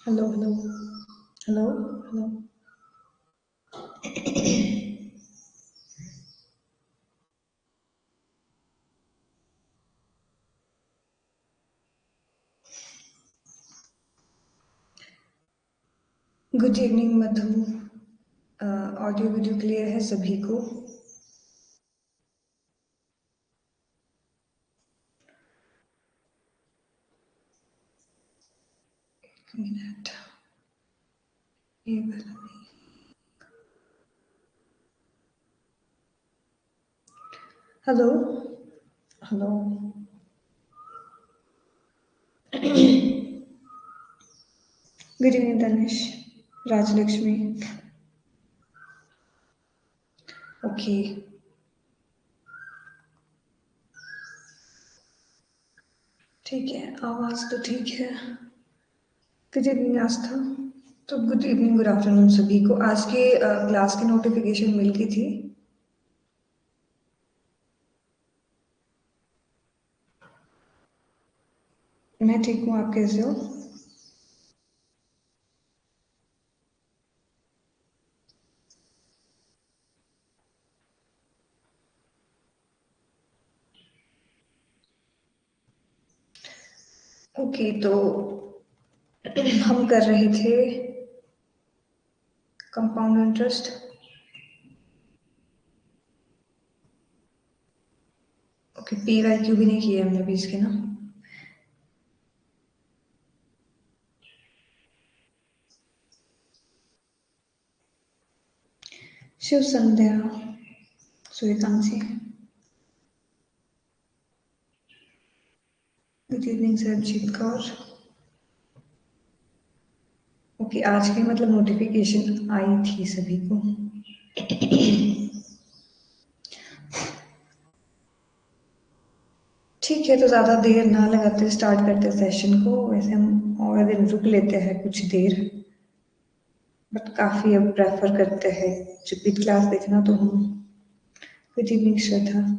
Hello, hello, hello, hello. Good evening Madhu. Audio video clear है सभी को? मिनट, ये वाला नहीं। Hello, hello. Good evening Tanish, Rajalakshmi. Okay, ठीक है, आवाज़ तो ठीक है। Good evening Aastha. तो गुड इवनिंग, गुड आफ्टरनून सभी को। आज के क्लास की नोटिफिकेशन मिल गई थी? मैं ठीक हूँ, आप कैसे हो? ओके, तो हम कर रहे थे compound interest. Okay, P Y Q भी नहीं किए हमने अभी इसके ना। शुभ संध्या Suryakant. Good evening Sarabjit Kaur. Okay, आज की मतलब नोटिफिकेशन आई थी सभी को। ठीक है, तो ज़्यादा देर ना लगाते स्टार्ट करते सेशन को। वैसे हम और दिन रुक लेते हैं कुछ देर, बट काफ़ी अब प्रेफर करते हैं रिपीट क्लास देखना तो हम। गुड इवनिंग श्रद्धा।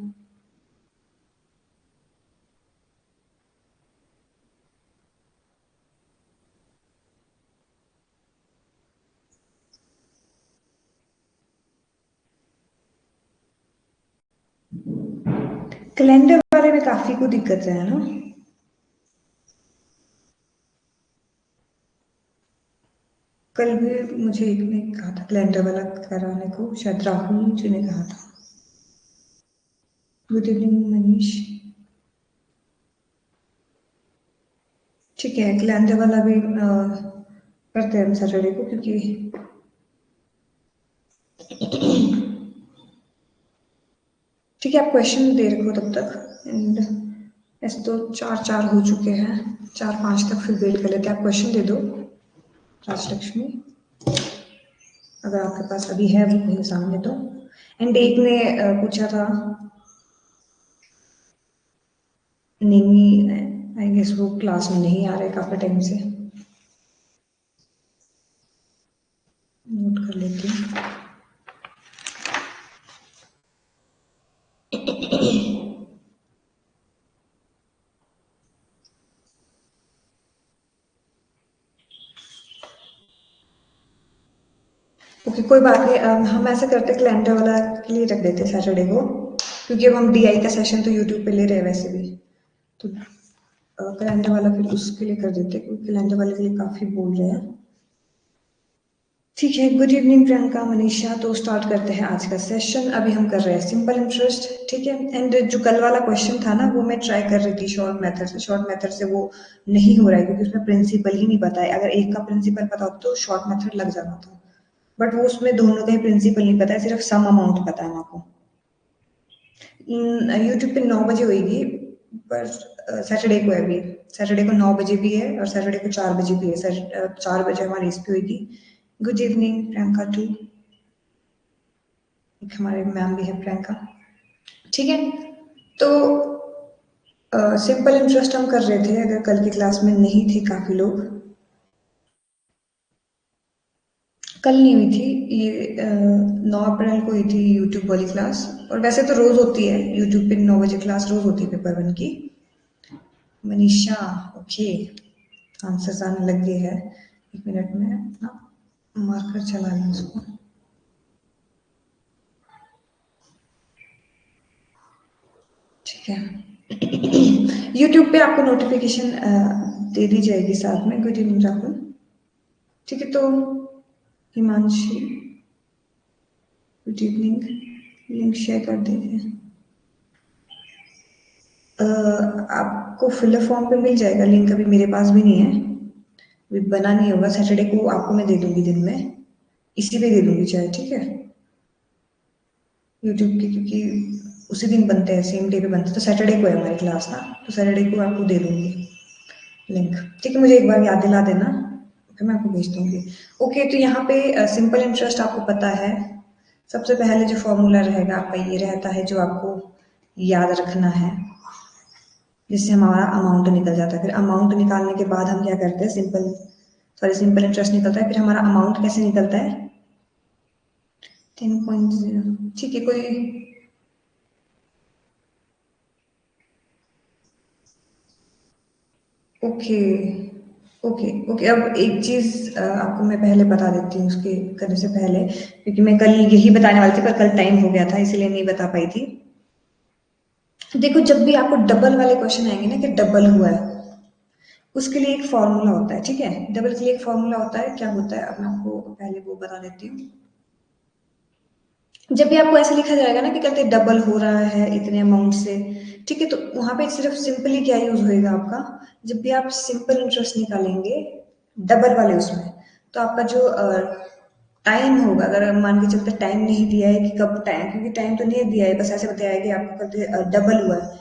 कैलेंडर वाले में काफ़ी को दिक्कत है ना। कल भी मुझे एक ने कहा था कैलेंडर वाला कराने को, शायद राहुल जी ने कहा था। Good evening Manish. ठीक है, कैलेंडर वाला भी करते हैं सैटरडे को, क्योंकि ठीक है, आप क्वेश्चन दे रखो तब तक। एंड ऐसे तो चार चार हो चुके हैं, चार पांच तक फिर वेट कर लेते हैं। आप क्वेश्चन दे दो राजलक्ष्मी, अगर आपके पास अभी है वो कहीं सामने तो। एंड एक ने पूछा था निमी, आई गेस वो क्लास में नहीं आ रहे काफी टाइम से। नोट कर लेती हूँ। ओके, कोई बात नहीं। हम ऐसा करते कैलेंडर वाला के लिए रख देते सैटरडे को, क्योंकि अब हम डीआई का सेशन तो यूट्यूब पे ले रहे हैं वैसे भी। तो कैलेंडर वाला फिर उसके लिए कर देते, क्योंकि कैलेंडर वाले के लिए काफ़ी बोल रहे हैं। ठीक है, गुड इवनिंग प्रियंका मनीषा। तो स्टार्ट करते हैं आज का सेशन। अभी हम कर रहे हैं सिंपल इंटरेस्ट, ठीक है। एंड जो कल वाला क्वेश्चन था ना, वो मैं ट्राई कर रही थी शॉर्ट मेथड से। शॉर्ट मेथड से वो नहीं हो रहा है, क्योंकि उसमें प्रिंसिपल ही नहीं बताया। अगर एक का प्रिंसिपल पता होता तो शॉर्ट मेथड लग जाना था, बट वो उसमें दोनों का ही प्रिंसिपल नहीं पता है, सिर्फ सम अमाउंट पता है आपको। यूट्यूब पे 9 बजे होगी, पर सैटरडे को है अभी। सैटरडे को 9 बजे भी है और सैटरडे को 4 बजे भी है। 4 बजे हमारी इस पे होगी। Good evening Priyanka too. एक हमारे मैम भी है प्रियंका, ठीक है। तो सिंपल इंटरेस्ट हम कर रहे थे, अगर कल की क्लास में नहीं थे काफ़ी लोग। कल नहीं हुई थी ये, 9 अप्रैल को हुई थी यूट्यूब वाली क्लास। और वैसे तो रोज़ होती है यूट्यूब पे 9 बजे क्लास, रोज़ होती है पेपर 1 की। मनीषा, ओके, आंसर्स आने लग गए हैं। 1 मिनट में अपना मार्कर चला लें उसको। ठीक है। यूट्यूब पे आपको नोटिफिकेशन दे दी जाएगी साथ में। Good evening Rahul. ठीक है, तो Himanshi good evening, link share कर दीजिए। आपको फिलअप फॉर्म पे मिल जाएगा लिंक, अभी मेरे पास भी नहीं है, अभी बना नहीं होगा। सैटरडे को आपको मैं दे दूंगी दिन में, इसी पे दे दूंगी चाहे, ठीक है, यूट्यूब की, क्योंकि उसी दिन बनते हैं, सेम डे पे बनते हैं। तो सैटरडे को है हमारी क्लास ना, तो सैटरडे को आपको दे दूंगी लिंक। ठीक है, मुझे एक बार याद दिला देना, फिर मैं आपको भेज दूंगी। ओके, तो यहाँ पे सिंपल इंटरेस्ट आपको पता है। सबसे पहले जो फॉर्मूला रहेगा आपका ये रहता है, जो आपको याद रखना है, जिससे हमारा अमाउंट निकल जाता है। फिर अमाउंट निकालने के बाद हम क्या करते हैं, सिंपल इंटरेस्ट निकलता है। फिर हमारा अमाउंट कैसे निकलता है, 10.0। ठीक है, कोई ओके ओके ओके। अब एक चीज आपको मैं पहले बता देती हूँ उसके करने से पहले, क्योंकि मैं कल यही बताने वाली थी पर कल टाइम हो गया था, इसलिए नहीं बता पाई थी। देखो, जब भी आपको डबल वाले क्वेश्चन आएंगे ना कि डबल हुआ है, उसके लिए एक फॉर्मूला होता है। ठीक है, डबल के लिए एक फॉर्मूला होता है। क्या होता है, अब मैं आपको पहले वो बता देती हूँ। जब भी आपको ऐसे लिखा जाएगा ना कि कहते डबल हो रहा है इतने अमाउंट से, ठीक है, तो वहां पे सिर्फ सिंपली क्या यूज होएगा आपका, जब भी आप सिंपल इंटरेस्ट निकालेंगे डबल वाले उसमें, तो आपका जो टाइम होगा, अगर मान के चलते टाइम नहीं दिया है कि कब टाइम, क्योंकि टाइम तो नहीं दिया है, बस ऐसे बताया है कि आपको कहते डबल हुआ है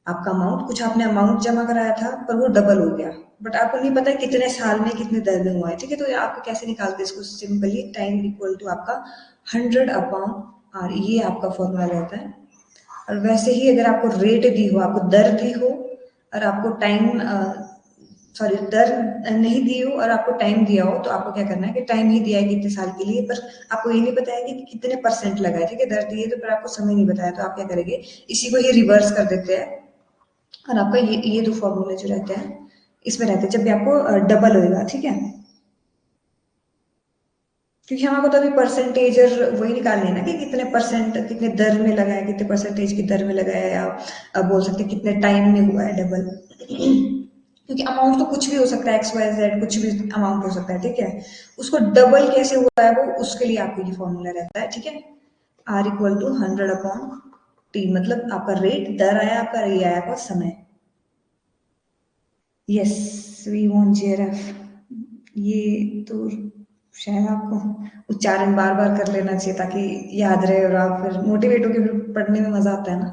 आपका अमाउंट, कुछ आपने अमाउंट जमा कराया था पर वो डबल हो गया, बट आपको नहीं पता है कितने साल में कितने दर में हुआ है। ठीक है, तो आप कैसे निकालते हैं इसको, सिंपली टाइम इक्वल टू आपका 100/r, ये आपका फॉर्मूला रहता है। और वैसे ही अगर आपको रेट दी हो, आपको दर दी हो, और आपको टाइम सॉरी दर नहीं दी हो और आपको टाइम दिया हो, तो आपको क्या करना है कि टाइम ही दिया है कितने साल के लिए, पर आपको ये नहीं बताया कि कितने परसेंट लगा है। ठीक है, दर दी है तो फिर आपको समय नहीं बताया, तो आप क्या करेंगे, इसी को ही रिवर्स कर देते हैं, और आपका ये दो फॉर्मूले जो रहते हैं इसमें रहते हैं जब भी आपको डबल होएगा। ठीक है, क्योंकि हमारे को तो अभी परसेंटेज और वही निकालनी है ना कि कितने परसेंट कितने दर में लगा है, कितने परसेंटेज की दर में लगा है, या बोल सकते हैं कितने टाइम में हुआ है डबल। क्योंकि अमाउंट तो कुछ भी हो सकता है, XYZ कुछ भी अमाउंट हो सकता है। ठीक है, उसको डबल कैसे हुआ है वो, उसके लिए आपको ये फॉर्मूला रहता है। ठीक है, R = 100/T, मतलब आपका रेट दर आया, आपका ये आया आपका समय। यस, वी वॉन्ट JRF, ये तो शायद आपको उच्चारण बार बार कर लेना चाहिए ताकि याद रहे और आप फिर मोटिवेट होकर फिर पढ़ने में मजा आता है ना।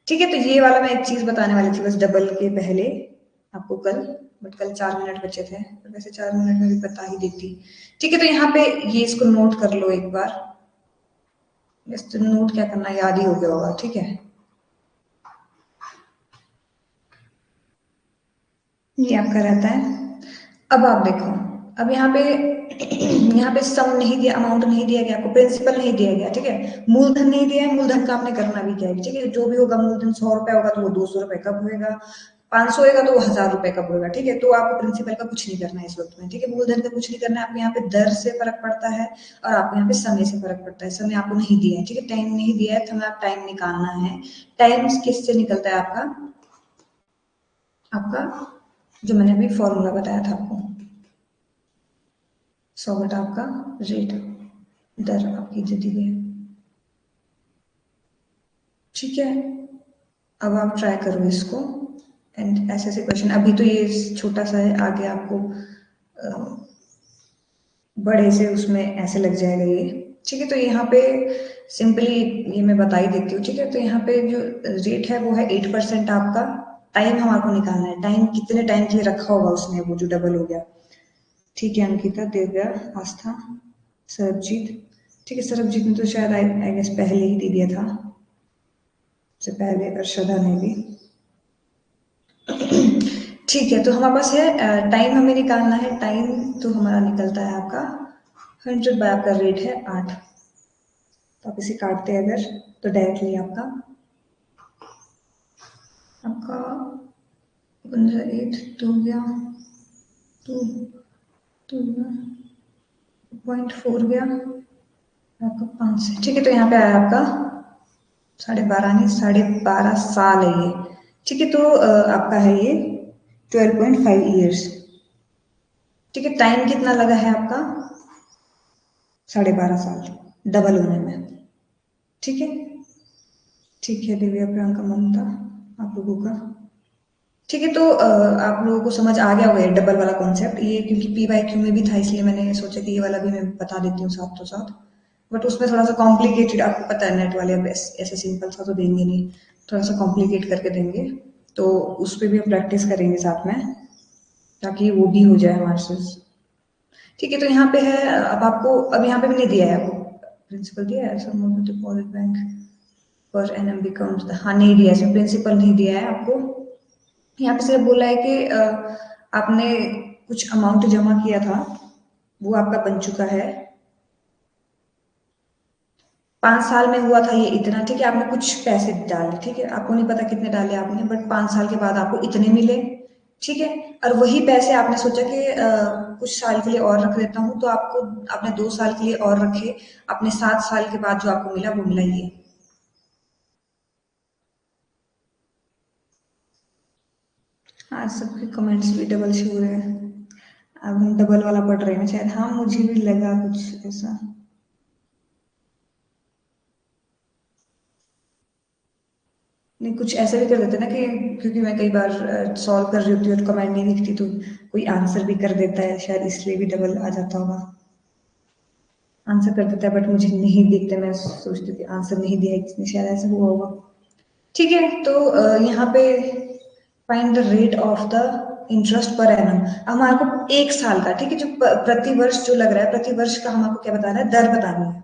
ठीक है, तो ये वाला मैं एक चीज बताने वाली थी बस डबल के पहले आपको कल, बट कल 4 मिनट बचे थे, तो वैसे 4 मिनट में भी बता ही देती। ठीक है, तो यहाँ पे ये इसको नोट कर लो एक बार, बस तो नोट क्या करना, याद ही हो गया होगा। ठीक है, ये आपका रहता है। अब आप देखो, अब यहाँ पे सम नहीं दिया, अमाउंट नहीं दिया गया आपको, प्रिंसिपल नहीं दिया गया। ठीक है, मूलधन नहीं दिया है, मूलधन का आपने करना भी क्या है। ठीक है, जो भी होगा मूलधन 100 रुपए होगा तो वो 200 रुपए कब होएगा, 500 होएगा तो वो 1000 रुपए कब होएगा। ठीक है, तो आपको प्रिंसिपल का कुछ नहीं करना है इस वक्त में। ठीक है, मूलधन का कुछ नहीं करना है आपको, यहाँ पे दर से फर्क पड़ता है और आपको यहाँ पे समय से फर्क पड़ता है। समय आपको नहीं दिया है, ठीक है, टाइम नहीं दिया है, तो हमें आप टाइम निकालना है। टाइम किससे निकलता है आपका, आपका जो मैंने अभी फॉर्मूला बताया था आपको, 100 बटा आपका रेट, दर आपकी जो दी है। ठीक है, अब आप ट्राई करो इसको, एंड ऐसे ऐसे क्वेश्चन, अभी तो ये छोटा सा है, आगे आपको बड़े से उसमें ऐसे लग जाएगा ये। ठीक है, तो यहाँ पे सिंपली ये मैं बता ही देती हूँ। ठीक है, तो यहाँ पे जो रेट है वो है 8% आपका। टाइम हमारे निकालना है, टाइम कितने टाइम के लिए रखा होगा उसने, वो जो डबल हो गया। ठीक है, अंकिता, दिव्या, आस्था, सरबजीत। ठीक है, सरबजीत ने तो शायद आई गेस पहले ही दे दिया था, से पहले अर्शदा ने भी। ठीक है, तो हमारे पास है टाइम हमें निकालना है। टाइम तो हमारा निकलता है आपका 100 बाय आपका रेट है 8, तो आप इसे काटते हैं अगर, तो डायरेक्टली आपका आपका 15 8 तो हो गया 2, तो 0.4 गया आपका 5 से, ठीक है। तो यहाँ पे आया आपका 12.5 नहीं 12.5 साल है ये, ठीक है। तो आपका है ये 12.5 ईयर्स, ठीक है। टाइम कितना लगा है आपका 12.5 साल डबल होने में, ठीक है। ठीक है दिव्या प्रियंका ममता आप लोगों का, ठीक है। तो आप लोगों को समझ आ गया होगा ये डबल वाला कॉन्सेप्ट, ये क्योंकि पी वाई क्यू में भी था इसलिए मैंने सोचा कि ये वाला भी मैं बता देती हूँ साथ तो साथ। बट उसमें थोड़ा सा कॉम्प्लिकेटेड, आपको पता है नेट वाले अब ऐसे सिंपल सा तो देंगे नहीं, थोड़ा सा कॉम्प्लिकेट करके देंगे। तो उस पर भी हम प्रैक्टिस करेंगे साथ में, ताकि वो भी हो जाए हमारे से, ठीक है। तो यहाँ पे है, अब आपको अब यहाँ पे भी नहीं दिया है आपको, प्रिंसिपल दिया है सर डिपॉजिट बैंक पर एनएम बिकम्स, हाँ नहीं दिया है इसमें, प्रिंसिपल नहीं दिया है आपको। यहाँ पे सिर्फ बोला है कि आपने कुछ अमाउंट जमा किया था, वो आपका बन चुका है, 5 साल में हुआ था ये इतना, ठीक है। आपने कुछ पैसे डाले, ठीक है, आपको नहीं पता कितने डाले आपने, बट 5 साल के बाद आपको इतने मिले, ठीक है। और वही पैसे आपने सोचा कि कुछ साल के लिए और रख देता हूँ, तो आपको आपने 2 साल के लिए और रखे, आपने 7 साल के बाद जो आपको मिला वो मिला ये। हाँ सबके कमेंट्स भी डबल शो हो रहे हैं, अब हम डबल वाला पढ़ रहे हैं शायद, हाँ मुझे भी लगा कुछ ऐसा। नहीं कुछ ऐसा भी कर देते ना कि, क्योंकि मैं कई बार सॉल्व कर रही होती हूँ और कमेंट नहीं दिखती, तो कोई आंसर भी कर देता है, शायद इसलिए भी डबल आ जाता होगा, आंसर कर देता है बट मुझे नहीं दिखते, मैं सोचती हूँ कि आंसर नहीं दिया है किसने, शायद ऐसा हुआ होगा, ठीक है। तो यहाँ पे find the rate of the interest per annum, हमारे को 1 साल का, ठीक है, जो प्रति वर्ष जो लग रहा है, प्रति वर्ष का हमको क्या बताना है, दर बतानी है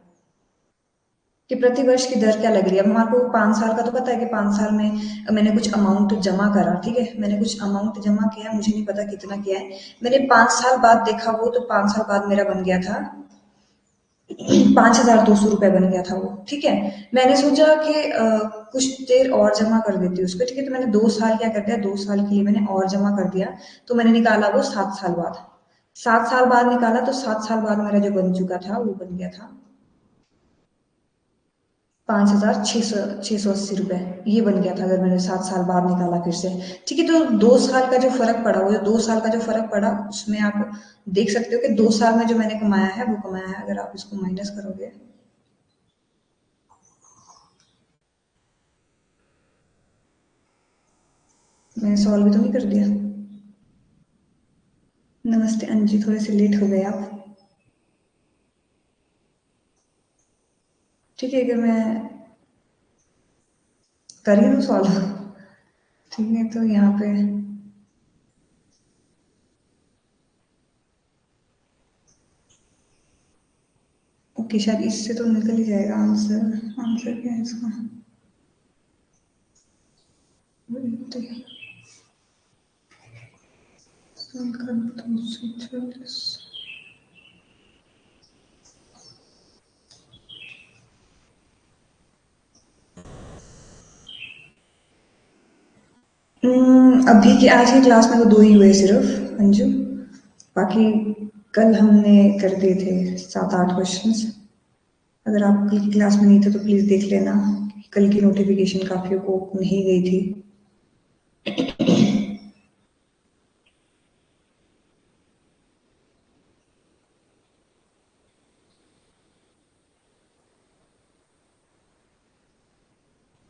कि प्रति वर्ष की दर क्या लग रही है। अब हमारे को 5 साल का तो पता है कि 5 साल में मैंने कुछ अमाउंट जमा करा, ठीक है, मैंने कुछ अमाउंट जमा किया, मुझे नहीं पता कितना किया है, मैंने 5 साल बाद देखा वो, तो 5 साल बाद मेरा बन गया था 5,200 रुपये बन गया था वो, ठीक है। मैंने सोचा कि कुछ देर और जमा कर देती हूँ उस पर, ठीक है। तो मैंने 2 साल क्या कर दिया, 2 साल के लिए मैंने और जमा कर दिया, तो मैंने निकाला वो 7 साल बाद, 7 साल बाद निकाला, तो 7 साल बाद मेरा जो बन चुका था वो बन गया था 5,680 रुपये, ये बन गया था अगर मैंने 7 साल बाद निकाला फिर से, ठीक है। तो 2 साल का जो फर्क पड़ा, वो जो 2 साल का जो फर्क पड़ा, उसमें आप देख सकते हो कि 2 साल में जो मैंने कमाया है वो कमाया है, अगर आप इसको माइनस करोगे, मैंने सॉल्व भी तो नहीं कर दिया। नमस्ते अंजी, थोड़े से लेट हो गए आप, ठीक है। अगर मैं कर ही दूँ सॉल्व, ठीक है। तो यहाँ पे ओके, शायद इससे तो निकल ही जाएगा आंसर, आंसर क्या है इसका, साल का 240, अभी की आज की क्लास में तो 2 ही हुए सिर्फ अंजू, बाकी कल हमने कर दिए थे 7-8 क्वेश्चंस। अगर आप कल की क्लास में नहीं थे तो प्लीज़ देख लेना, कल की नोटिफिकेशन काफ़ियों को नहीं गई थी।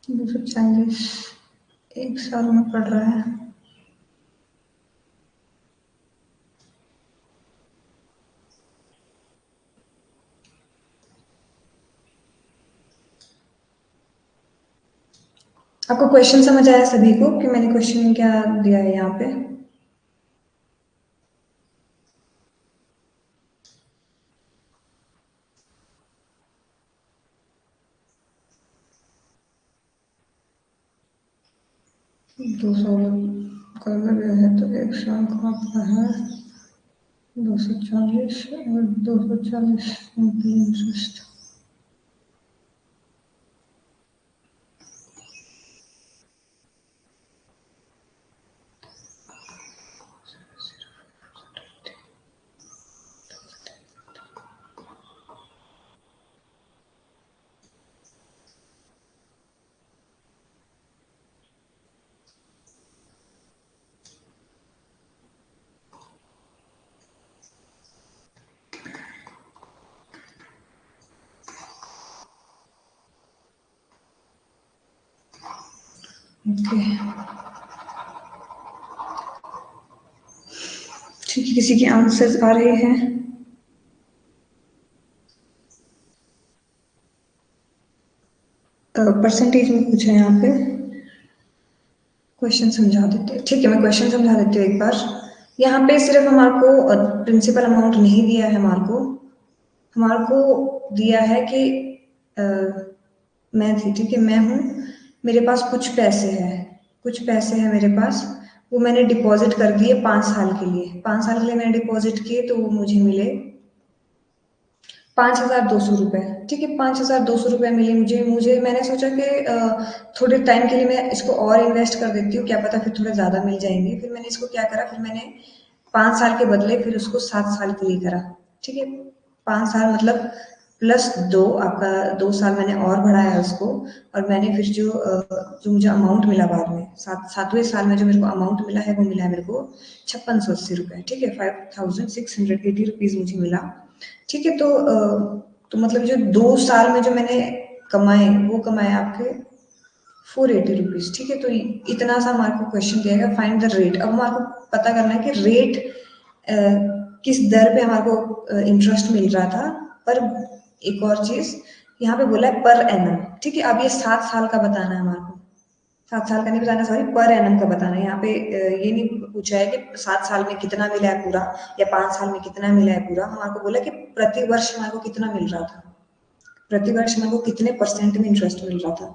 दो सौ चालीस 1 साल में पड़ रहा है, आपको क्वेश्चन समझ आया सभी को कि मैंने क्वेश्चन क्या दिया है यहाँ पे? 200 का अगर है तो 1 साल का आपका है 240, और 240 इंटरेस्ट, ओके, ठीक है, किसी के आंसर्स आ रहे हैं? परसेंटेज में पूछा है यहाँ पे, क्वेश्चन समझा देते हैं। ठीक है, मैं क्वेश्चन समझा देती हूँ एक बार। यहाँ पे सिर्फ हमारे को प्रिंसिपल अमाउंट नहीं दिया है, हमारे को दिया है कि अ, मैं थी, ठीक है, मैं हूँ, मेरे पास कुछ पैसे हैं, कुछ पैसे हैं मेरे पास, वो मैंने डिपॉजिट कर दिए 5 साल के लिए, 5 साल के लिए मैंने डिपॉजिट किए, तो वो मुझे मिले 5,200 रुपये। ठीक है, 5,200 रुपये मिले मुझे मुझे मैंने सोचा कि थोड़े टाइम के लिए मैं इसको और इन्वेस्ट कर देती हूँ, क्या पता फिर थोड़े ज़्यादा मिल जाएंगे। फिर मैंने इसको क्या करा, फिर मैंने 5 साल के बदले फिर उसको 7 साल के लिए करा। ठीक है, 5 साल मतलब +2, आपका 2 साल मैंने और बढ़ाया उसको, और मैंने फिर जो मुझे अमाउंट मिला बाद में, 7वें साल में जो मेरे को अमाउंट मिला है, वो मिला है मेरे को 5680 रुपये। ठीक है, 5680 रुपीज़ मुझे मिला। ठीक है, तो मतलब जो 2 साल में जो मैंने कमाए, वो कमाए आपके 480 रुपीज़। ठीक है, तो इतना सा हमारे को क्वेश्चन दिया गया, फाइंड द रेट। अब हमारे को पता करना है कि रेट किस दर पे हमारे को इंटरेस्ट मिल रहा था। पर एक और चीज यहाँ पे बोला है पर एनम। ठीक है, अब ये 7 साल का बताना है हमारे को, 7 साल का नहीं बताना, सॉरी, पर एनम का बताना है। यहाँ पे ये नहीं पूछा है कि 7 साल में कितना मिला है पूरा, या 5 साल में कितना मिला है पूरा। हमारे को बोला कि प्रति वर्ष हमारे को कितना मिल रहा था, प्रति वर्ष हमारे को कितने परसेंट में इंटरेस्ट मिल रहा था।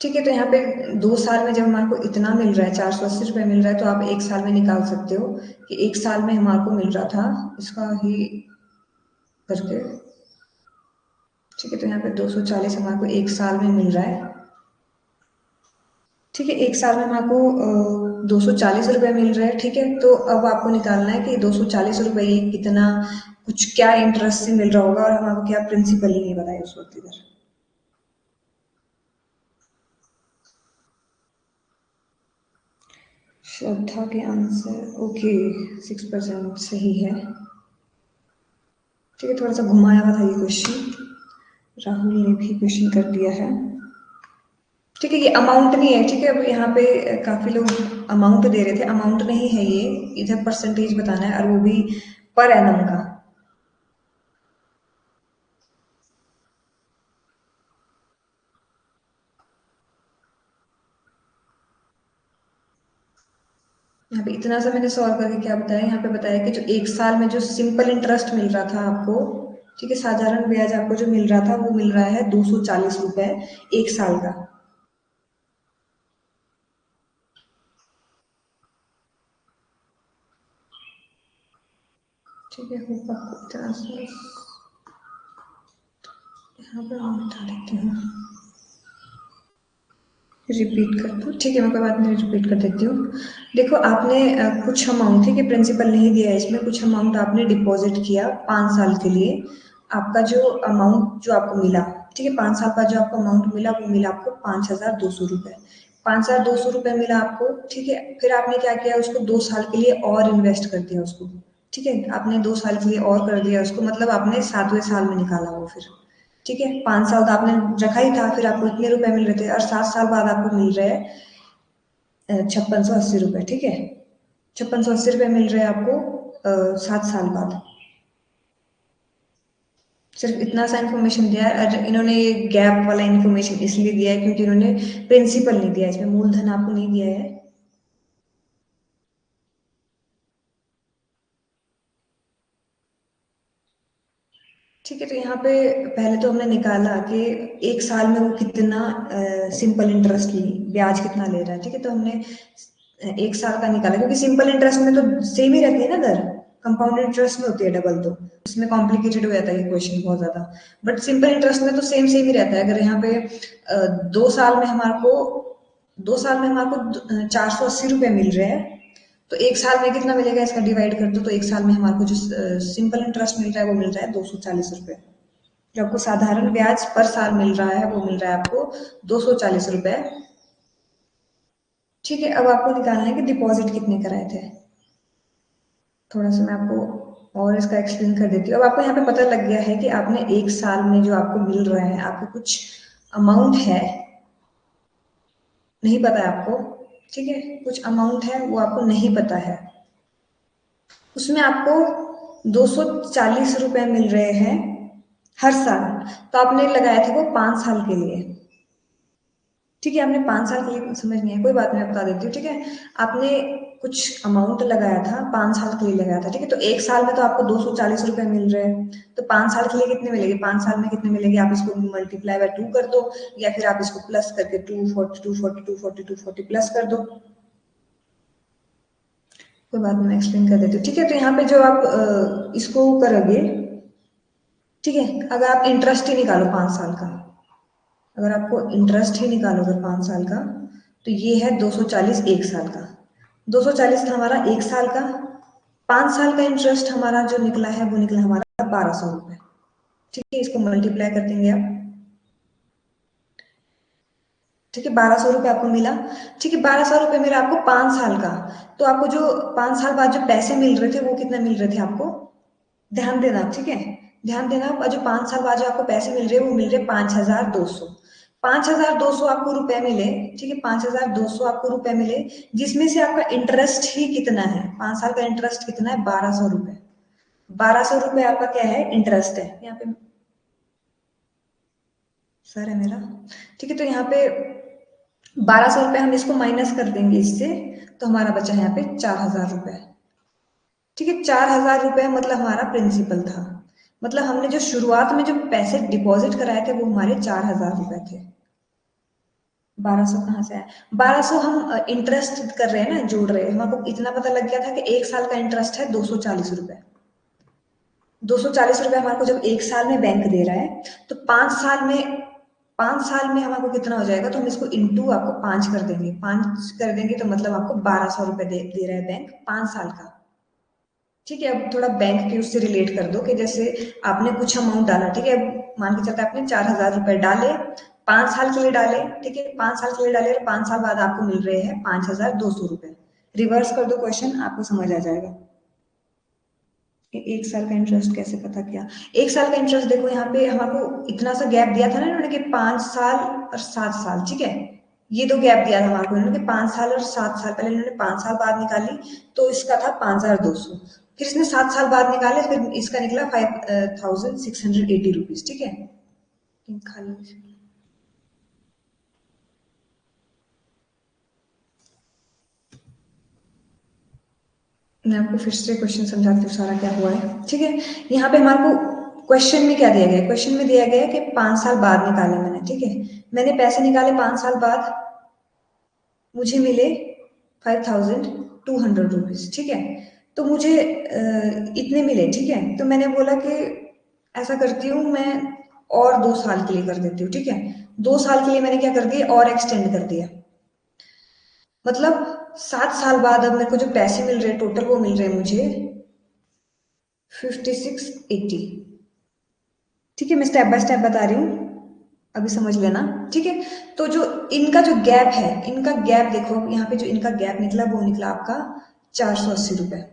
ठीक है, तो यहाँ पे 2 साल में जब हमारे को इतना मिल रहा है, 480 रुपये मिल रहा है, तो आप एक साल में निकाल सकते हो कि एक साल में हमारे को मिल रहा था, इसका ही करके। ठीक है, तो यहाँ पे 240 हमारे को एक साल में मिल रहा है। ठीक है, एक साल में हमारे को 240 रुपये मिल रहे हैं। ठीक है, तो अब आपको निकालना है कि 240 रुपये ये कितना, कुछ क्या इंटरेस्ट से मिल रहा होगा, और हमारे को क्या प्रिंसिपल ही नहीं बताया उस वक्त इधर। श्रद्धा के आंसर ओके, 6% सही है। ठीक है, थोड़ा सा घुमाया हुआ था ये क्वेश्चन, राहुल ने भी क्वेश्चन कर दिया है। ठीक है, ये अमाउंट नहीं है। ठीक है, अब यहाँ पे काफी लोग अमाउंट दे रहे थे, अमाउंट नहीं है ये, इधर परसेंटेज बताना है, और वो भी पर एनम का। यहाँ पे इतना सा मैंने सॉल्व करके क्या बताया, यहाँ पे बताया कि जो एक साल में जो सिंपल इंटरेस्ट मिल रहा था आपको, ठीक है, साधारण ब्याज आपको जो मिल रहा था, वो मिल रहा है 240 रुपये एक साल का। ठीक है, होप आपको इतना सा, यहाँ पे मैं बता देती हूँ, रिपीट कर दूँ। ठीक है, मैं कोई बात नहीं, रिपीट कर देती हूँ। देखो, आपने कुछ अमाउंट, ठीक है, प्रिंसिपल नहीं दिया है इसमें, कुछ अमाउंट आपने डिपॉजिट किया 5 साल के लिए। आपका जो अमाउंट जो आपको मिला, ठीक है, 5 साल बाद जो आपको अमाउंट मिला, वो मिला आपको 5,200 रुपये। 5,200 रुपये मिला आपको। ठीक है, फिर आपने क्या किया, उसको 2 साल के लिए और इन्वेस्ट कर दिया उसको। ठीक है, आपने 2 साल के लिए और कर दिया उसको, मतलब आपने 7वें साल में निकाला वो फिर। ठीक है, 5 साल तो आपने रखा ही था, फिर आपको इतने रुपए मिल रहे थे, और 7 साल बाद आपको मिल रहे हैं 5680 रुपये। ठीक है, 5680 रुपये मिल रहे हैं आपको 7 साल बाद। सिर्फ इतना सा इन्फॉर्मेशन दिया है, और इन्होंने ये गैप वाला इन्फॉर्मेशन इसलिए दिया है क्योंकि इन्होंने प्रिंसिपल नहीं दिया, इसमें मूलधन आपको नहीं दिया है। ठीक है, तो यहाँ पे पहले तो हमने निकाला कि एक साल में वो कितना सिंपल इंटरेस्ट ब्याज कितना ले रहा है। ठीक है, तो हमने एक साल का निकाला, क्योंकि सिंपल इंटरेस्ट में तो सेम ही रहती है ना दर, कंपाउंड इंटरेस्ट में होती है डबल, तो उसमें कॉम्प्लिकेटेड हो जाता है ये क्वेश्चन बहुत ज्यादा। बट सिंपल इंटरेस्ट में तो सेम सेम ही रहता है। अगर यहाँ पे 2 साल में हमारे को 2 साल में हमारे को 480 रुपये मिल रहे हैं, तो एक साल में कितना मिलेगा, इसका डिवाइड कर दो, तो एक साल में हमारे को जो सिंपल इंटरेस्ट मिल रहा है, वो मिल रहा है 240 रुपये। जो आपको साधारण ब्याज पर साल मिल रहा है, वो मिल रहा है आपको 240 रुपये। ठीक है, अब आपको निकालना है कि डिपॉजिट कितने कराए थे। थोड़ा सा मैं आपको और इसका एक्सप्लेन कर देती हूँ। अब आपको यहाँ पे पता लग गया है कि आपने एक साल में जो आपको मिल रहा है, आपको कुछ अमाउंट है, नहीं पता है आपको, ठीक है, कुछ अमाउंट है वो आपको नहीं पता है, उसमें आपको 240 रुपए मिल रहे हैं हर साल। तो आपने लगाया था वो 5 साल के लिए, ठीक है, आपने 5 साल के लिए, समझ नहीं है कोई बात नहीं, मैं बता देती हूँ, ठीक है। आपने कुछ अमाउंट लगाया था, 5 साल के लिए लगाया था, ठीक है, तो एक साल में तो आपको 240 रुपए मिल रहे हैं, तो 5 साल के लिए कितने मिलेंगे, 5 साल में कितने मिलेंगे, आप इसको मल्टीप्लाई बाय 2 कर दो, या फिर आप इसको प्लस करके 240 कर दो। कोई बात नहीं, मैं एक्सप्लेन कर देती हूँ, ठीक है। तो यहाँ पे जो आप इसको करोगे, ठीक है, अगर आप इंटरेस्ट ही निकालो 5 साल का, अगर आपको इंटरेस्ट ही निकालो अगर 5 साल का, तो ये है 240 एक साल का, 240 था हमारा एक साल का, 5 साल का इंटरेस्ट हमारा जो निकला है वो निकला हमारा 1200 रुपए, ठीक है, इसको मल्टीप्लाई कर देंगे आप, ठीक है, 1200 रुपये आपको मिला, ठीक है, 1200 रुपये मिला आपको 5 साल का। तो आपको जो 5 साल बाद जो पैसे मिल रहे थे वो कितने मिल रहे थे आपको, ध्यान देना, ठीक है, ध्यान देना, और जो 5 साल बाद जो आपको पैसे मिल रहे हैं वो मिल रहे 5200, 5200 आपको रुपए मिले, ठीक है, 5200 आपको रुपए मिले, जिसमें से आपका इंटरेस्ट ही कितना है, 5 साल का इंटरेस्ट कितना है, 1200 रुपए, 1200 रुपए आपका क्या है, इंटरेस्ट है यहाँ पे, सर है मेरा, ठीक है, तो यहाँ पे 1200 रुपये हम इसको माइनस कर देंगे इससे, तो हमारा बचा है यहाँ पे 4000 रुपये, ठीक है, 4000 रुपये मतलब हमारा प्रिंसिपल था, मतलब हमने जो शुरुआत में जो पैसे डिपॉजिट कराए थे वो हमारे 4000 रुपये थे। 1200 कहाँ से आया, 1200 हम इंटरेस्ट कर रहे हैं ना, जोड़ रहे हैं, हमको इतना पता लग गया था कि एक साल का इंटरेस्ट है 240 रुपये, 240 रुपये हमारे को जब एक साल में बैंक दे रहा है, तो 5 साल में, 5 साल में हमारे कितना हो जाएगा, तो हम इसको इंटू आपको 5 कर देंगे, 5 कर देंगे तो मतलब आपको 1200 रुपये दे रहा है बैंक 5 साल का, ठीक है। अब थोड़ा बैंक के उससे रिलेट कर दो कि जैसे आपने कुछ अमाउंट डाला, ठीक है, मान के चलते आपने 4000 रुपये डाले, 5 साल के लिए डाले, ठीक है, 5 साल के लिए डाले और 5 साल बाद आपको मिल रहे हैं 5200 रुपये, रिवर्स कर दो क्वेश्चन, आपको समझ आ जाएगा कि एक साल का इंटरेस्ट कैसे पता किया। एक साल का इंटरेस्ट देखो, यहाँ पे हमको इतना सा गैप दिया था ना इन्होंने कि 5 साल और 7 साल, ठीक है, ये दो गैप दिया था हमारे को इन्होंने कि 5 साल और 7 साल, पहले इन्होंने 5 साल बाद निकाली तो इसका था 5200, फिर इसने 7 साल बाद निकाले, फिर इसका निकला 5680 रुपीज, ठीक है, खाली मैं आपको फिर से क्वेश्चन समझाती हूँ सारा क्या हुआ है, ठीक है। यहाँ पे हमारे को क्वेश्चन में क्या दिया गया है, क्वेश्चन में दिया गया है कि 5 साल बाद निकाले मैंने, ठीक है, मैंने पैसे निकाले 5 साल बाद, मुझे मिले 5200 रुपीज, ठीक है, तो मुझे इतने मिले, ठीक है, तो मैंने बोला कि ऐसा करती हूँ मैं, और 2 साल के लिए कर देती हूँ, ठीक है, 2 साल के लिए मैंने क्या कर दिया, और एक्सटेंड कर दिया, मतलब 7 साल बाद अब मेरे को जो पैसे मिल रहे हैं टोटल वो मिल रहे हैं मुझे 5680, ठीक है, मैं स्टेप बाय स्टेप बता रही हूँ, अभी समझ लेना, ठीक है। तो जो इनका जो गैप है, इनका गैप देखो, यहाँ पे जो इनका गैप निकला वो निकला आपका 480 रुपये,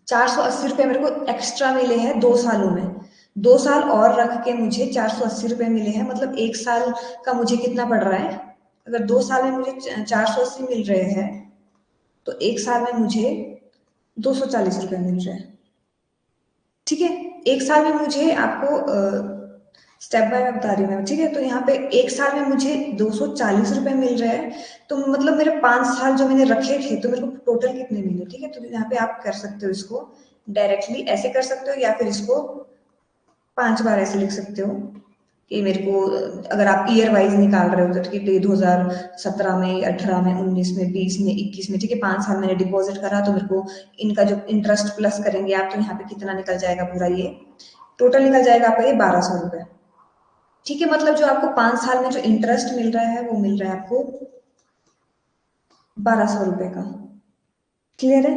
480 रुपये मेरे को एक्स्ट्रा मिले हैं 2 सालों में, 2 साल और रख के मुझे 480 रुपये मिले हैं, मतलब एक साल का मुझे कितना पड़ रहा है, अगर 2 साल में मुझे 480 मिल रहे हैं, तो एक साल में मुझे 240 रुपये मिल रहे हैं, ठीक है, एक साल में मुझे आपको स्टेप बाय मैं बता रही हूँ, ठीक है, तो यहाँ पे एक साल में मुझे 240 रुपये मिल रहे हैं, तो मतलब मेरे 5 साल जो मैंने रखे थे तो मेरे को टोटल कितने मिले, ठीक है, तो यहाँ पे आप कर सकते हो इसको डायरेक्टली ऐसे कर सकते हो, या फिर इसको 5 बार ऐसे लिख सकते हो कि मेरे को, अगर आप ईयर वाइज निकाल रहे हो तो ठीक है, 2017 में, 18 में, 19 में, 20 में, 21 में, ठीक है, 5 साल मैंने डिपॉजिट करा, तो मेरे को इनका जो इंटरेस्ट प्लस करेंगे आप, तो यहाँ पे कितना निकल जाएगा, पूरा ये टोटल निकल जाएगा आपका ये 1200 रुपये, ठीक है, मतलब जो आपको 5 साल में जो इंटरेस्ट मिल रहा है वो मिल रहा है आपको 1200 रुपये का, क्लियर है।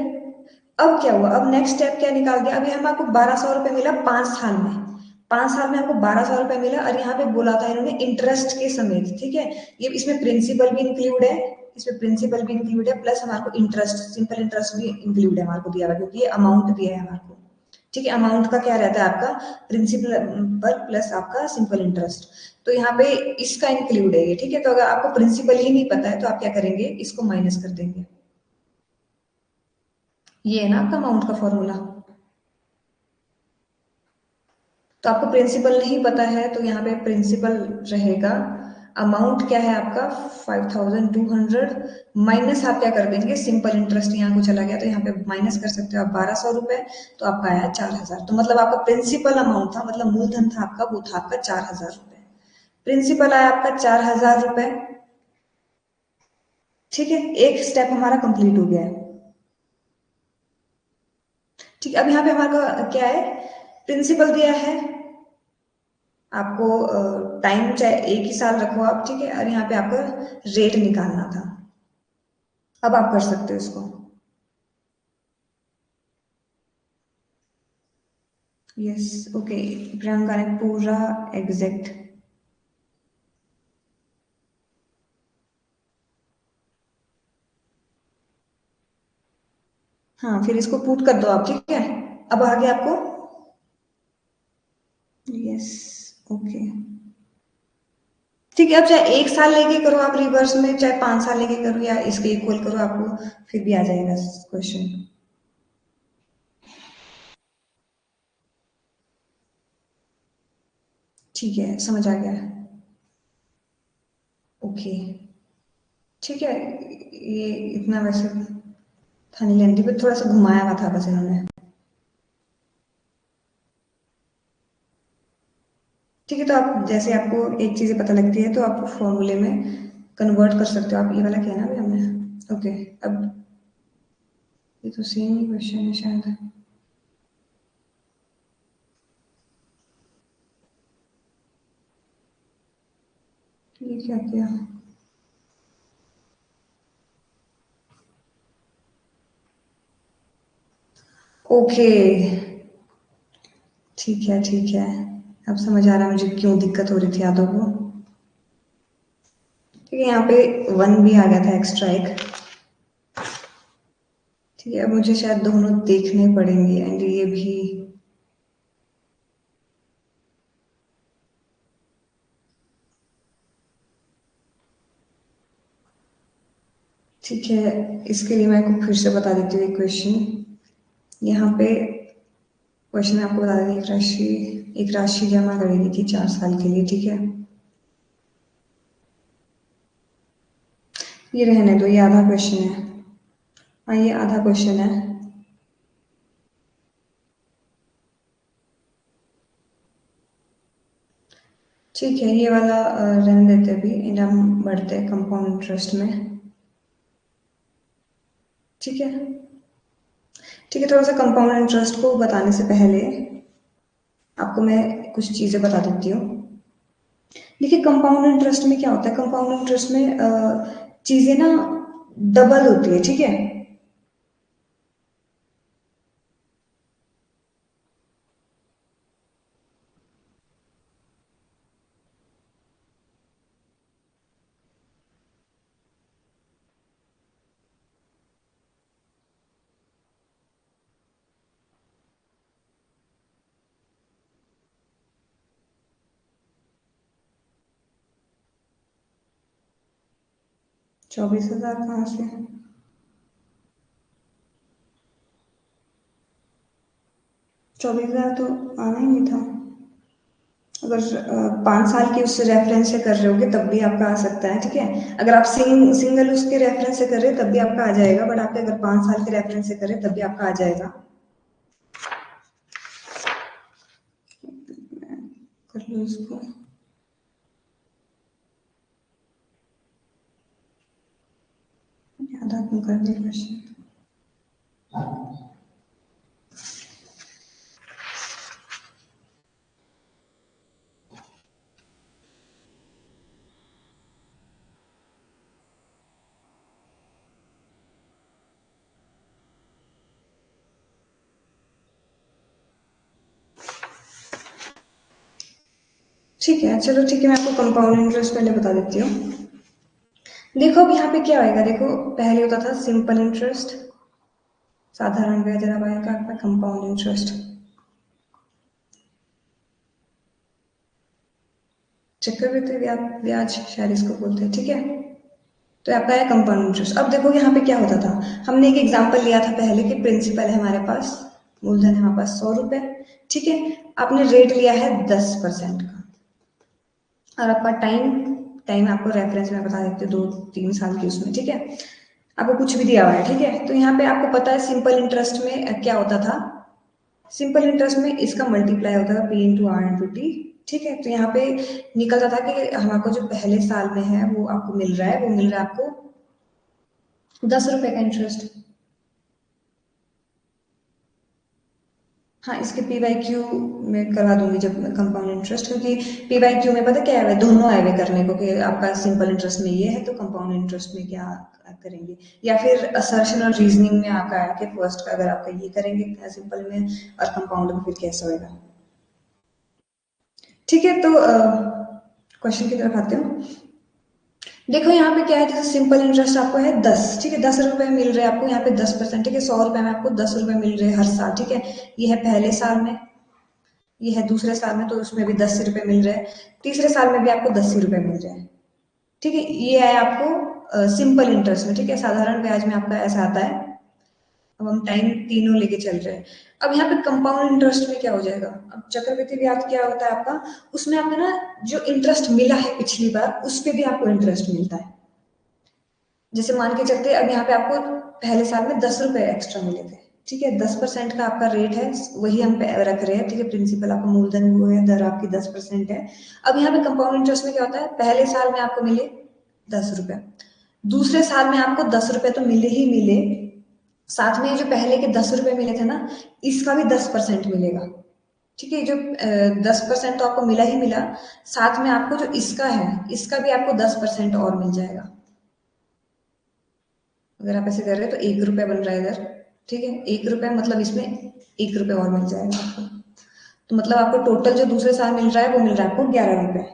अब क्या हुआ, अब नेक्स्ट स्टेप क्या निकाल दिया, अभी हम आपको 1200 रुपये मिला 5 साल में, 5 साल में आपको 1200 रुपये मिला, और यहाँ पे बोला था इन्होंने इंटरेस्ट के समेत, ठीक है, ये इसमें प्रिंसिपल भी इंक्लूड है, इसमें प्रिंसिपल भी इंक्लूड है, प्लस हमारे को इंटरेस्ट, सिंपल इंटरेस्ट भी इंक्लूड है हमारे को दिया हुआ, क्योंकि ये अमाउंट दिया है हमारे को, ठीक है। अमाउंट का क्या रहता है आपका, प्रिंसिपल पर प्लस आपका सिंपल इंटरेस्ट, तो यहाँ पे इसका इंक्लूड है ये, ठीक है। तो अगर आपको प्रिंसिपल ही नहीं पता है तो आप क्या करेंगे, इसको माइनस कर देंगे। ये है ना आपका अमाउंट का फॉर्मूला। तो आपको प्रिंसिपल नहीं पता है तो यहाँ पे प्रिंसिपल रहेगा, अमाउंट क्या है आपका 5200, माइनस आप क्या कर देंगे, सिंपल इंटरेस्ट यहाँ को चला गया तो यहाँ पे माइनस कर सकते हो आप 1200 रुपए, तो आपका आया 4000। तो मतलब आपका प्रिंसिपल अमाउंट था, मतलब मूलधन था आपका, वो था आपका 4000 रुपए। प्रिंसिपल आया आपका 4000 रुपए, ठीक है। एक स्टेप हमारा कंप्लीट हो गया है, ठीक है। अब यहाँ पे हमारा क्या है, प्रिंसिपल दिया है आपको, टाइम चाहे एक ही साल रखो आप, ठीक है। और यहाँ पे आपको रेट निकालना था, अब आप कर सकते हो इसको। यस, ओके, प्रियंका ने पूरा एग्जैक्ट। हाँ, फिर इसको पुट कर दो आप, ठीक है। अब आगे आपको, यस, ओके, ठीक है। अब चाहे एक साल लेके करो आप रिवर्स में, चाहे 5 साल लेके करो, या इसके इक्वल करो, आपको फिर भी आ जाएगा क्वेश्चन। ठीक है, समझ आ गया, ओके, ठीक है। ये इतना वैसे था नहीं लेंथी, पर थोड़ा सा घुमाया हुआ था बस इन्होंने, ठीक है। तो आप जैसे आपको एक चीज़ें पता लगती है तो आप फॉर्मूले में कन्वर्ट कर सकते हो। आप ये वाला किया ना अभी हमने, ओके। अब ये तो सेम ही क्वेश्चन है शायद, ये क्या किया, ओके, ठीक है, ठीक है। अब समझ आ रहा है मुझे क्यों दिक्कत हो रही थी यादों को, ठीक है। यहाँ पे 1 भी आ गया था एक्स्ट्रा एक, ठीक है। अब मुझे शायद दोनों देखने पड़ेंगे, एंड ये भी, ठीक है। इसके लिए मैं आपको फिर से बता देती हूँ एक क्वेश्चन। यहाँ पे क्वेश्चन में आपको बता दें, एक राशि जमा करेगी थी 4 साल के लिए, ठीक है। ये रहने दो, ये आधा क्वेश्चन है। हाँ, ये आधा क्वेश्चन है, ठीक है। ये वाला रहने देते अभी, इन्हें हम बढ़ते हैं कंपाउंड इंटरेस्ट में, ठीक है। ठीक है, थोड़ा सा कंपाउंड इंटरेस्ट को बताने से पहले आपको मैं कुछ चीज़ें बता देती हूँ। देखिए, कंपाउंड इंटरेस्ट में क्या होता है, कंपाउंड इंटरेस्ट में चीज़ें ना डबल होती है, ठीक है। 24,000 कहाँ से, 24,000 तो आना ही नहीं था। अगर 5 साल के उस रेफरेंस से कर रहे होगे तब भी आपका आ सकता है, ठीक है। अगर आप सिंगल उसके रेफरेंस से कर रहे हैं तब भी आपका आ जाएगा, बट आपके अगर 5 साल के रेफरेंस से करें तब भी आपका आ जाएगा। कर लो इसको, आधा क्यों कर दिया क्वेश्चन। ठीक है, चलो, ठीक है। मैं आपको कंपाउंड इंटरेस्ट पहले बता देती हूँ। देखो अब यहाँ पे क्या आएगा, देखो पहले होता था सिंपल इंटरेस्ट, साधारण ब्याज, अब आएगा आपका कंपाउंड इंटरेस्ट। चक्रवृद्धि ब्याज शायद इसको बोलते हैं, ठीक है। तो आपका है कंपाउंड इंटरेस्ट। अब देखो यहाँ पे क्या होता था, हमने एक एग्जांपल लिया था पहले कि प्रिंसिपल है हमारे पास, मूलधन है हमारे पास 100 रुपए, ठीक है। आपने रेट लिया है 10% का, और आपका टाइम टाइम आपको रेफरेंस में बता देते 2-3 साल की उसमें, ठीक है। आपको कुछ भी दिया हुआ है, ठीक है। तो यहाँ पे आपको पता है सिंपल इंटरेस्ट में क्या होता था, सिंपल इंटरेस्ट में इसका मल्टीप्लाई होता था P into R into T, ठीक है। तो यहाँ पे निकलता था कि हमको जो पहले साल में है वो आपको मिल रहा है, वो मिल रहा है आपको 10 रुपए का इंटरेस्ट। हाँ, इसके पी वाई क्यू में करवा दूंगी जब कंपाउंड इंटरेस्ट, क्योंकि पी वाई क्यू में पता क्या है, दोनों आए हुए करने को कि आपका सिंपल इंटरेस्ट में ये है तो कंपाउंड इंटरेस्ट में क्या करेंगे, या फिर असर्शन और रीजनिंग में आपका है कि फर्स्ट का अगर आपका ये करेंगे सिंपल में और कंपाउंड में फिर कैसा होगा, ठीक है। तो क्वेश्चन की तरफ आते हैं। देखो यहाँ पे क्या है, जैसे सिंपल इंटरेस्ट आपको है 10, ठीक है, 10 रुपए मिल रहे हैं आपको यहाँ पे 10%, ठीक है। 100 रुपए में आपको 10 रुपए मिल रहे हैं हर साल, ठीक है। ये है पहले साल में, ये है दूसरे साल में, तो उसमें भी 10 रुपए मिल रहे हैं, तीसरे साल में भी आपको 10 रुपए मिल रहे हैं, ठीक है। ये है आपको सिंपल इंटरेस्ट में, ठीक है। साधारण ब्याज में आपका ऐसा आता है। अब हम टाइम तीनों लेके चल रहे हैं। अब यहाँ पे कंपाउंड इंटरेस्ट में क्या हो जाएगा, अब चक्रवृद्धि ब्याज क्या होता है आपका, उसमें आपको ना जो इंटरेस्ट मिला है पिछली बार उस पे भी आपको इंटरेस्ट मिलता है। जैसे मान के चलते अब यहाँ पे आपको पहले साल में 10 रुपए एक्स्ट्रा मिले थे, ठीक है। 10% का आपका रेट है, वही हम रख रहे हैं, ठीक है। प्रिंसिपल आपका मूलधन वो है, दर आपकी 10% है। अब यहाँ पे कंपाउंड इंटरेस्ट में क्या होता है, पहले साल में आपको मिले 10 रुपए, दूसरे साल में आपको 10 रुपए तो मिले ही मिले, साथ में जो पहले के 10 रुपए मिले थे ना, इसका भी 10% मिलेगा, ठीक है। जो 10% तो आपको मिला ही मिला, साथ में आपको जो इसका है इसका भी आपको 10% और मिल जाएगा। अगर आप ऐसे कर रहे हैं तो 1 रुपया बन रहा है इधर, ठीक है। 1 रुपया मतलब इसमें 1 रुपया और मिल जाएगा आपको, तो मतलब आपको टोटल जो दूसरे साल मिल रहा है वो मिल रहा है आपको 11 रुपए।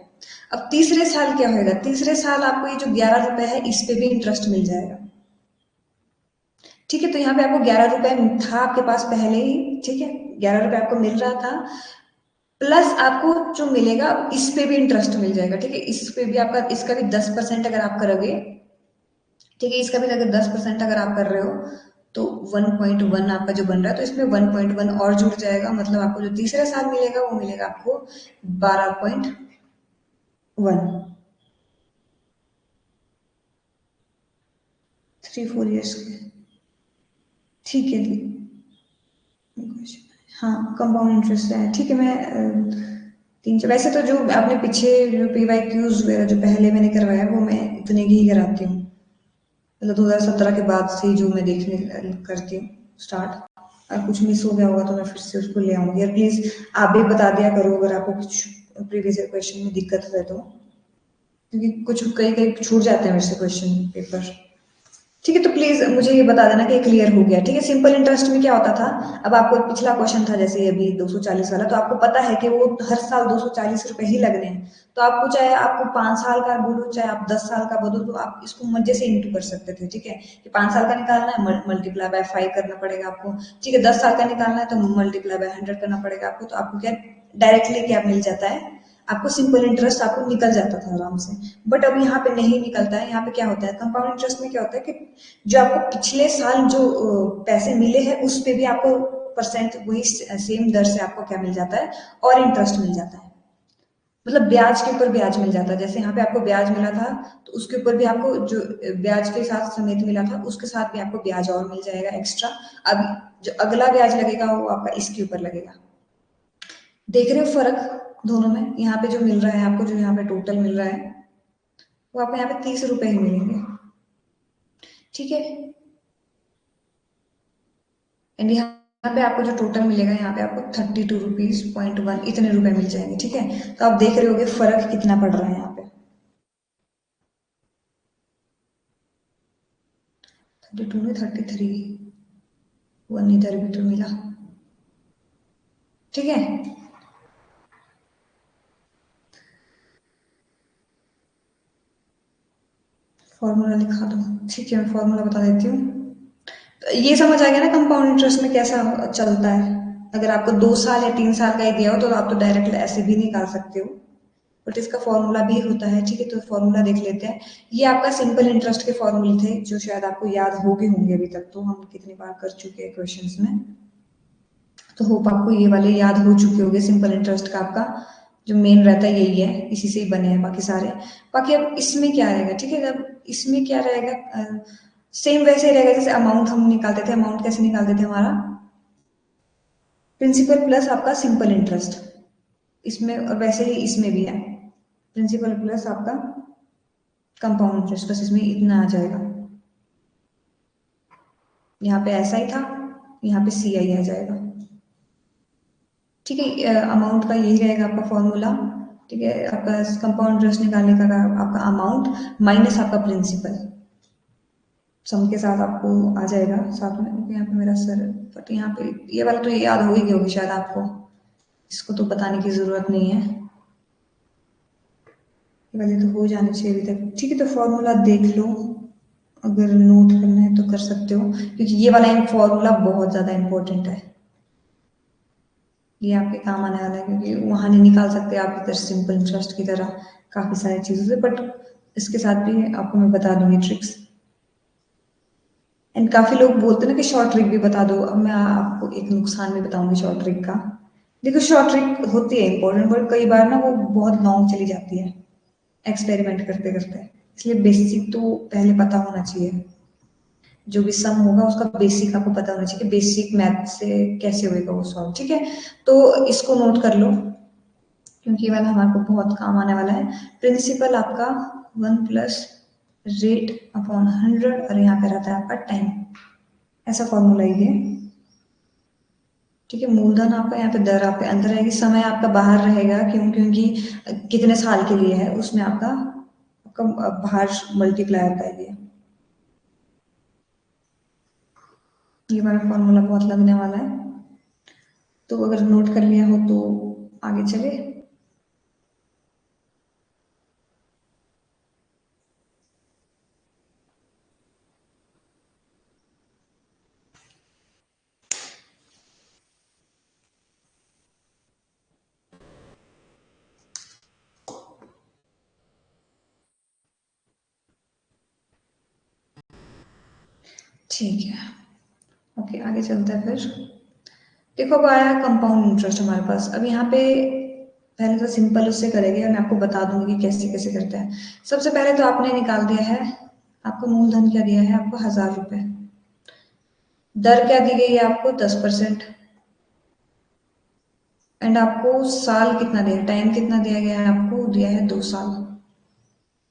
अब तीसरे साल क्या होएगा, तीसरे साल आपको ये जो 11 रुपए है इस पे भी इंटरेस्ट मिल जाएगा, ठीक है। तो यहाँ पे आपको 11 रुपए था आपके पास पहले ही, ठीक है। 11 रुपए आपको मिल रहा था, प्लस आपको जो मिलेगा इस पे भी इंटरेस्ट मिल जाएगा, ठीक है। इस पे भी आपका, इसका भी 10% अगर आप करोगे, ठीक है, इसका भी अगर 10% अगर आप कर रहे हो तो 1.1 आपका जो बन रहा है, तो इसमें 1.1 और जुड़ जाएगा, मतलब आपको जो तीसरे साल मिलेगा वो मिलेगा आपको 12.1, 3-4 ईयर्स के, ठीक है। हाँ, कंपाउंड इंटरेस्ट है, ठीक है। मैं वैसे तो जो आपने पीछे जो पी वाई क्यूज वगैरह जो पहले मैंने करवाया वो मैं इतने की ही कराती हूँ, मतलब 2017 के बाद से जो मैं देखने करती हूँ स्टार्ट। और कुछ मिस हो गया होगा तो मैं फिर से उसको ले आऊंगी, और प्लीज आप भी बता दिया करो अगर आपको कुछ प्रीवियस क्वेश्चन में दिक्कत है तो, क्योंकि कुछ कई कई छूट जाते हैं मेरे से क्वेश्चन पेपर, ठीक है। तो प्लीज मुझे ये बता देना कि क्लियर हो गया, ठीक है। सिंपल इंटरेस्ट में क्या होता था, अब आपको पिछला क्वेश्चन था जैसे अभी 240 वाला, तो आपको पता है कि वो हर साल 240 रुपए ही लगने हैं, तो आपको चाहे आपको 5 साल का बोलो चाहे आप 10 साल का बोलो, तो आप इसको मजे से इंटू कर सकते थे, ठीक है। कि 5 साल का निकालना है मल्टीप्लाई बाय 5 करना पड़ेगा आपको, ठीक है। 10 साल का निकालना है तो मल्टीप्लाई बाय 100 करना पड़ेगा आपको, तो आपको क्या डायरेक्टली क्या मिल जाता है, आपको सिंपल इंटरेस्ट आपको निकल जाता था आराम से। बट अब यहाँ पे नहीं निकलता है, यहाँ पे क्या होता है कंपाउंड इंटरेस्ट में क्या होता है कि जो आपको पिछले साल जो पैसे मिले हैं उस पे भी आपको परसेंट वही सेम दर से आपको क्या मिल जाता है, और इंटरेस्ट मिल जाता है, मतलब ब्याज के ऊपर ब्याज मिल जाता है। जैसे यहाँ पे आपको ब्याज मिला था तो उसके ऊपर भी आपको जो ब्याज के साथ समेत मिला था उसके साथ भी आपको ब्याज और मिल जाएगा एक्स्ट्रा। अब जो अगला ब्याज लगेगा वो आपका इसके ऊपर लगेगा। देख रहे हो फर्क दोनों में, यहाँ पे जो मिल रहा है आपको, जो यहाँ पे टोटल मिल रहा है वो आपको यहाँ पे 30 रुपए ही मिलेंगे, ठीक है। एंड यहाँ पे आपको जो टोटल मिलेगा यहाँ पे आपको 32 रुपीज 0.1 इतने रुपए मिल जाएंगे, ठीक है। तो आप देख रहे होगे फर्क कितना पड़ रहा है यहाँ पे, 32 में 33, 1 इधर भी तो मिला, ठीक है। फॉर्मूला लिखा दो, ठीक है, मैं फॉर्मूला बता देती हूँ। तो ये समझ आ गया ना कंपाउंड इंटरेस्ट में कैसा चलता है। अगर आपको 2 साल या 3 साल का ही दिया हो तो आप तो डायरेक्ट ऐसे भी निकाल सकते हो, बट इसका फॉर्मूला भी होता है, ठीक है। तो फॉर्मूला देख लेते हैं। ये आपका सिंपल इंटरेस्ट के फॉर्मूले थे जो शायद आपको याद हो भी होंगे अभी तक, तो हम कितनी बार कर चुके हैं क्वेश्चंस में, तो होप आपको ये वाले याद हो चुके होंगे। सिंपल इंटरेस्ट का आपका जो मेन रहता है यही है, इसी से ही बने हैं बाकी सारे। बाकी अब इसमें क्या रहेगा, ठीक है। अब इसमें क्या रहेगा, सेम वैसे ही रहेगा जैसे अमाउंट हम निकालते थे। अमाउंट कैसे निकालते थे, हमारा प्रिंसिपल प्लस आपका सिंपल इंटरेस्ट, इसमें और वैसे ही इसमें भी है प्रिंसिपल प्लस आपका कंपाउंड इंटरेस्ट, बस इसमें इतना आ जाएगा। यहाँ पे ऐसा ही था, यहाँ पे सी आई आ जाएगा, ठीक है। अमाउंट का यही रहेगा आपका फॉर्मूला, ठीक है। आपका कंपाउंड इंटरेस्ट निकालने का आपका अमाउंट माइनस आपका प्रिंसिपल, सम के साथ आपको आ जाएगा साथ में। यहाँ पे मेरा सर, बट यहाँ पे ये वाला तो याद हो ही गया होगी शायद आपको, इसको तो बताने की जरूरत नहीं है, ये वाले तो हो जाने चाहिए अभी तक, ठीक है। तो फॉर्मूला देख लो, अगर नोट करना है तो कर सकते हो, क्योंकि ये वाला फॉर्मूला बहुत ज्यादा इंपॉर्टेंट है, ये आपके काम आने वाला है, क्योंकि वहां नहीं निकाल सकते आप इधर सिंपल इंटरेस्ट की तरह काफी सारी चीजों से, बट इसके साथ भी आपको मैं बता दूंगी ट्रिक्स। एंड काफी लोग बोलते हैं ना कि शॉर्ट ट्रिक भी बता दो, अब मैं आपको एक नुकसान भी बताऊंगी शॉर्ट ट्रिक का। देखो शॉर्ट ट्रिक होती है इंपॉर्टेंट, बट कई बार ना वो बहुत लॉन्ग चली जाती है एक्सपेरिमेंट करते करते, इसलिए बेसिक तो पहले पता होना चाहिए। जो भी सम होगा उसका बेसिक आपको पता होना चाहिए कि बेसिक मैथ से कैसे होएगा वो सॉल्व, ठीक है। तो इसको नोट कर लो, क्योंकि ये वाला हमारे को बहुत काम आने वाला है। प्रिंसिपल आपका 1 प्लस रेट अपॉन 100, और यहाँ पे रहता है आपका टाइम, ऐसा फॉर्मूला ही है, ठीक है। मूलधन आपका यहाँ पे दर आप पे अंदर रहेगी, समय आपका बाहर रहेगा, क्यों, क्योंकि कितने साल के लिए है उसमें आपका आपका बाहर मल्टीप्लाई आता है ये वाला फॉर्मूला बहुत लगने वाला है, तो अगर नोट कर लिया हो तो आगे चले। ठीक है, ओके आगे चलते हैं फिर। देखो अब आया कंपाउंड इंटरेस्ट हमारे पास। अब यहाँ पे पहले तो सिंपल उससे करेंगे और मैं आपको बता दूंगी कि कैसे कैसे करते हैं। सबसे पहले तो आपने निकाल दिया है, आपको मूलधन क्या दिया है, आपको 1000 रुपए। दर क्या दी गई है आपको, 10%। एंड आपको साल कितना दिया, टाइम कितना दिया गया है, आपको दिया है 2 साल,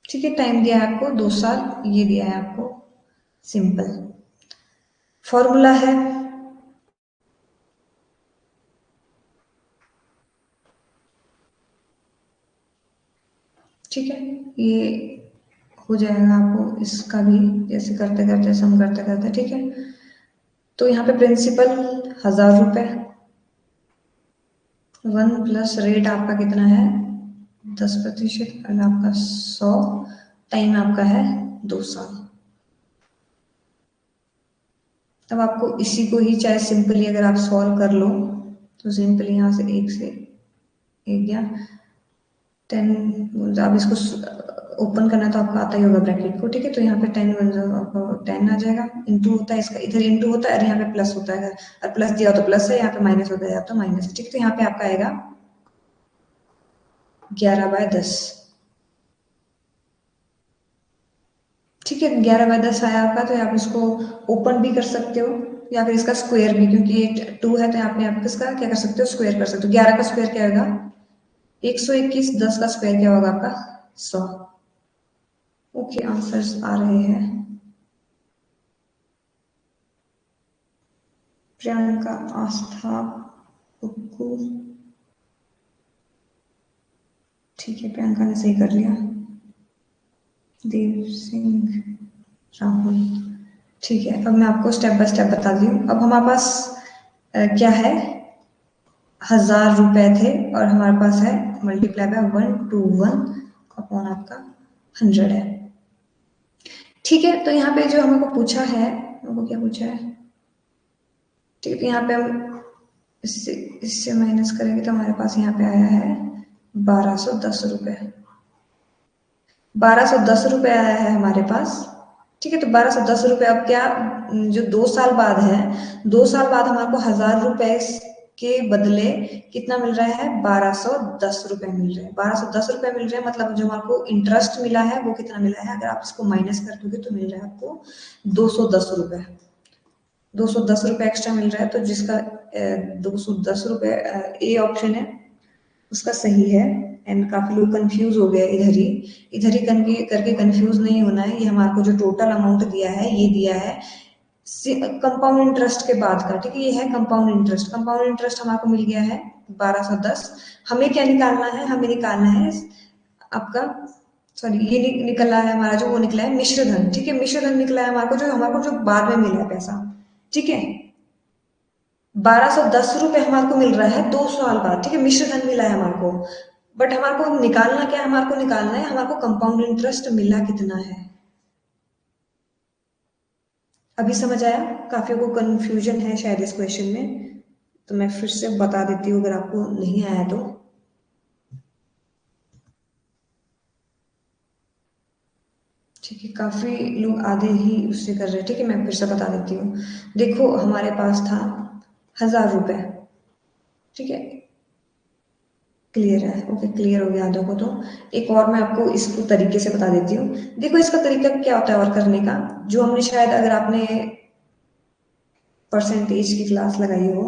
ठीक है। टाइम दिया है आपको 2 साल, ये दिया है आपको सिंपल। फॉर्मूला है, ठीक है। ये हो जाएगा आपको इसका भी, जैसे करते करते सम करते करते, ठीक है। तो यहाँ पे प्रिंसिपल 1000 रुपए, 1 प्लस रेट आपका कितना है 10%, और आपका 100, टाइम आपका है 2 साल। अब आपको इसी को ही चाहे सिंपली अगर आप सॉल्व कर लो, तो सिंपली यहाँ से एक से एक या 10, आप इसको ओपन करना तो आपको आता ही होगा ब्रैकेट को, ठीक है। तो यहाँ पे 10 बन जाएगा, आपको 10 आ जाएगा, इंटू होता है इसका, इधर इंटू होता है और यहाँ पे प्लस होता है, और प्लस दिया हो तो प्लस है, यहाँ पे माइनस होता है तो माइनस है, ठीक है। तो यहाँ पे आपका आएगा 11/10, ठीक है। 11/10 आया आपका, तो आप इसको ओपन भी कर सकते हो या फिर इसका स्क्वायर भी, क्योंकि ये 2 है तो यहाँ पे आप इसका क्या कर सकते हो, स्क्वायर कर सकते हो। 11 का स्क्वायर क्या होगा 121, 10 का स्क्वायर क्या होगा आपका 100। ओके आंसर्स आ रहे हैं। प्रियंका, आस्था, कुक्कू, ठीक है प्रियंका ने सही कर लिया। देव सिंह, राहुल, ठीक है। अब मैं आपको स्टेप बाय स्टेप बता दी हूँ। अब हमारे पास क्या है, 1000 रुपए थे, और हमारे पास है मल्टीप्लाई बाय 121 अपॉन आपका 100 है, ठीक है। तो यहाँ पे जो हमको पूछा है, हमको क्या पूछा है, ठीक है। तो यहाँ पे हम इससे इससे माइनस करेंगे तो हमारे पास यहाँ पे आया है 1210 रुपये, 1210 रुपये आया है हमारे पास। ठीक है, तो 1210 रुपये अब क्या, जो 2 साल बाद है, 2 साल बाद हमारे को 1000 रुपए के बदले कितना मिल रहा है, 1210 रुपये मिल रहे हैं। 1210 रुपये मिल रहे हैं, मतलब जो हमारे को इंटरेस्ट मिला है वो कितना मिला है, अगर आप इसको माइनस कर दोगे तो मिल रहा है आपको 210 रुपये। 210 रुपये एक्स्ट्रा मिल रहा है, तो जिसका 210 रुपये ए ऑप्शन है उसका सही है। एंड काफी लोग कंफ्यूज हो गए, इधर ही करके कंफ्यूज नहीं होना है। ये हमारे को जो टोटल अमाउंट दिया है ये दिया है कंपाउंड इंटरेस्ट के बाद का। ठीक है, ये है कंपाउंड इंटरेस्ट। कंपाउंड इंटरेस्ट हमारे को मिल गया है 1210। हमें क्या निकालना है, हमें निकालना है आपका, सॉरी ये निकला है हमारा, जो वो निकला है मिश्रधन। ठीक है, मिश्रधन निकला है हमारे को जो बाद में मिला है पैसा। ठीक है, 1210 रुपये हमारे को मिल रहा है 2 साल बाद। ठीक है, मिश्रधन मिला है हमारे को, बट हमारे को निकालना क्या है, हमारे को निकालना है हमारे को कंपाउंड इंटरेस्ट मिला कितना है। अभी समझ आया? काफी को कंफ्यूजन है शायद इस क्वेश्चन में, तो मैं फिर से बता देती हूँ अगर आपको नहीं आया तो। ठीक है, काफी लोग आधे ही उससे कर रहे हैं। ठीक है, मैं फिर से बता देती हूँ। देखो हमारे पास था 1000 रुपये। ठीक है, क्लियर है? ओके, क्लियर हो गया आधों को। तो एक और मैं आपको इसको तरीके से बता देती हूँ। देखो इसका तरीका क्या होता है और करने का, जो हमने शायद, अगर आपने परसेंटेज की क्लास लगाई हो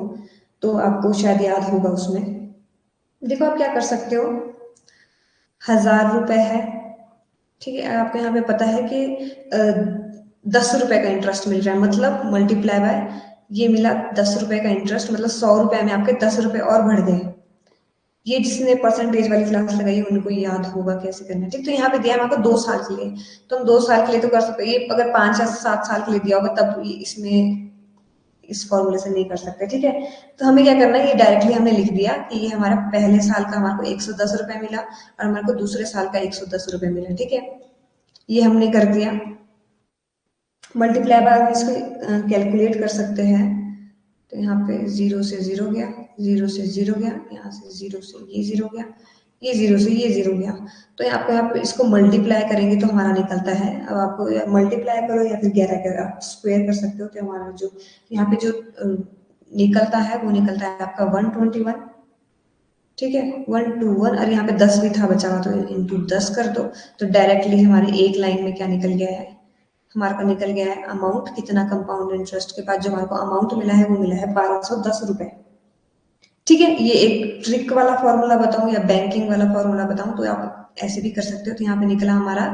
तो आपको शायद याद होगा उसमें। देखो आप क्या कर सकते हो, 1000 रुपये है। ठीक है, आपको यहाँ पे पता है कि 10 रुपये का इंटरेस्ट मिल रहा है, मतलब मल्टीप्लाई बाय ये मिला 10 रुपये का इंटरेस्ट, मतलब 100 रुपये में आपके 10 रुपये और बढ़ गए। ये जिसने परसेंटेज वाली क्लास लगाई है उनको याद होगा कैसे करना है। ठीक, तो यहाँ पे दिया है आपको 2 साल के लिए, तो हम 2 साल के लिए तो कर सकते हैं। ये अगर 5 या 7 साल के लिए दिया होगा तब इसमें इस फॉर्मूले से नहीं कर सकते। ठीक है, तो हमें क्या करना है, ये डायरेक्टली हमने लिख दिया कि ये हमारा पहले साल का हमारे को 110 रुपये मिला और हमारे को दूसरे साल का 110 रुपये मिला। ठीक है, ये हमने कर दिया। मल्टीप्लाई बाय इसको कैलकुलेट कर सकते हैं, तो यहाँ पे 0 से 0 गया, 0 से 0 गया, यहाँ से 0 से ये 0 गया, ये 0 से ये 0 गया। तो यहाँ पे इसको मल्टीप्लाई करेंगे तो हमारा निकलता है, अब आपको मल्टीप्लाई करो या फिर 11 कर आप स्क्वायर कर सकते हो, तो हमारा जो यहाँ पे जो निकलता है वो निकलता है आपका 121। ठीक है, 121, और यहाँ पे 10 भी था बचा हुआ, तो इंटू 10 कर दो, तो डायरेक्टली हमारी एक लाइन में क्या निकल गया है, हमारे को निकल गया है अमाउंट कितना, कंपाउंड इंटरेस्ट के बाद जो हमारे को अमाउंट मिला है वो मिला है 1210 रुपये। ठीक है, ये एक ट्रिक वाला फॉर्मूला बताऊं या बैंकिंग वाला फॉर्मूला बताऊं तो आप ऐसे भी कर सकते हो। तो यहाँ पे निकला हमारा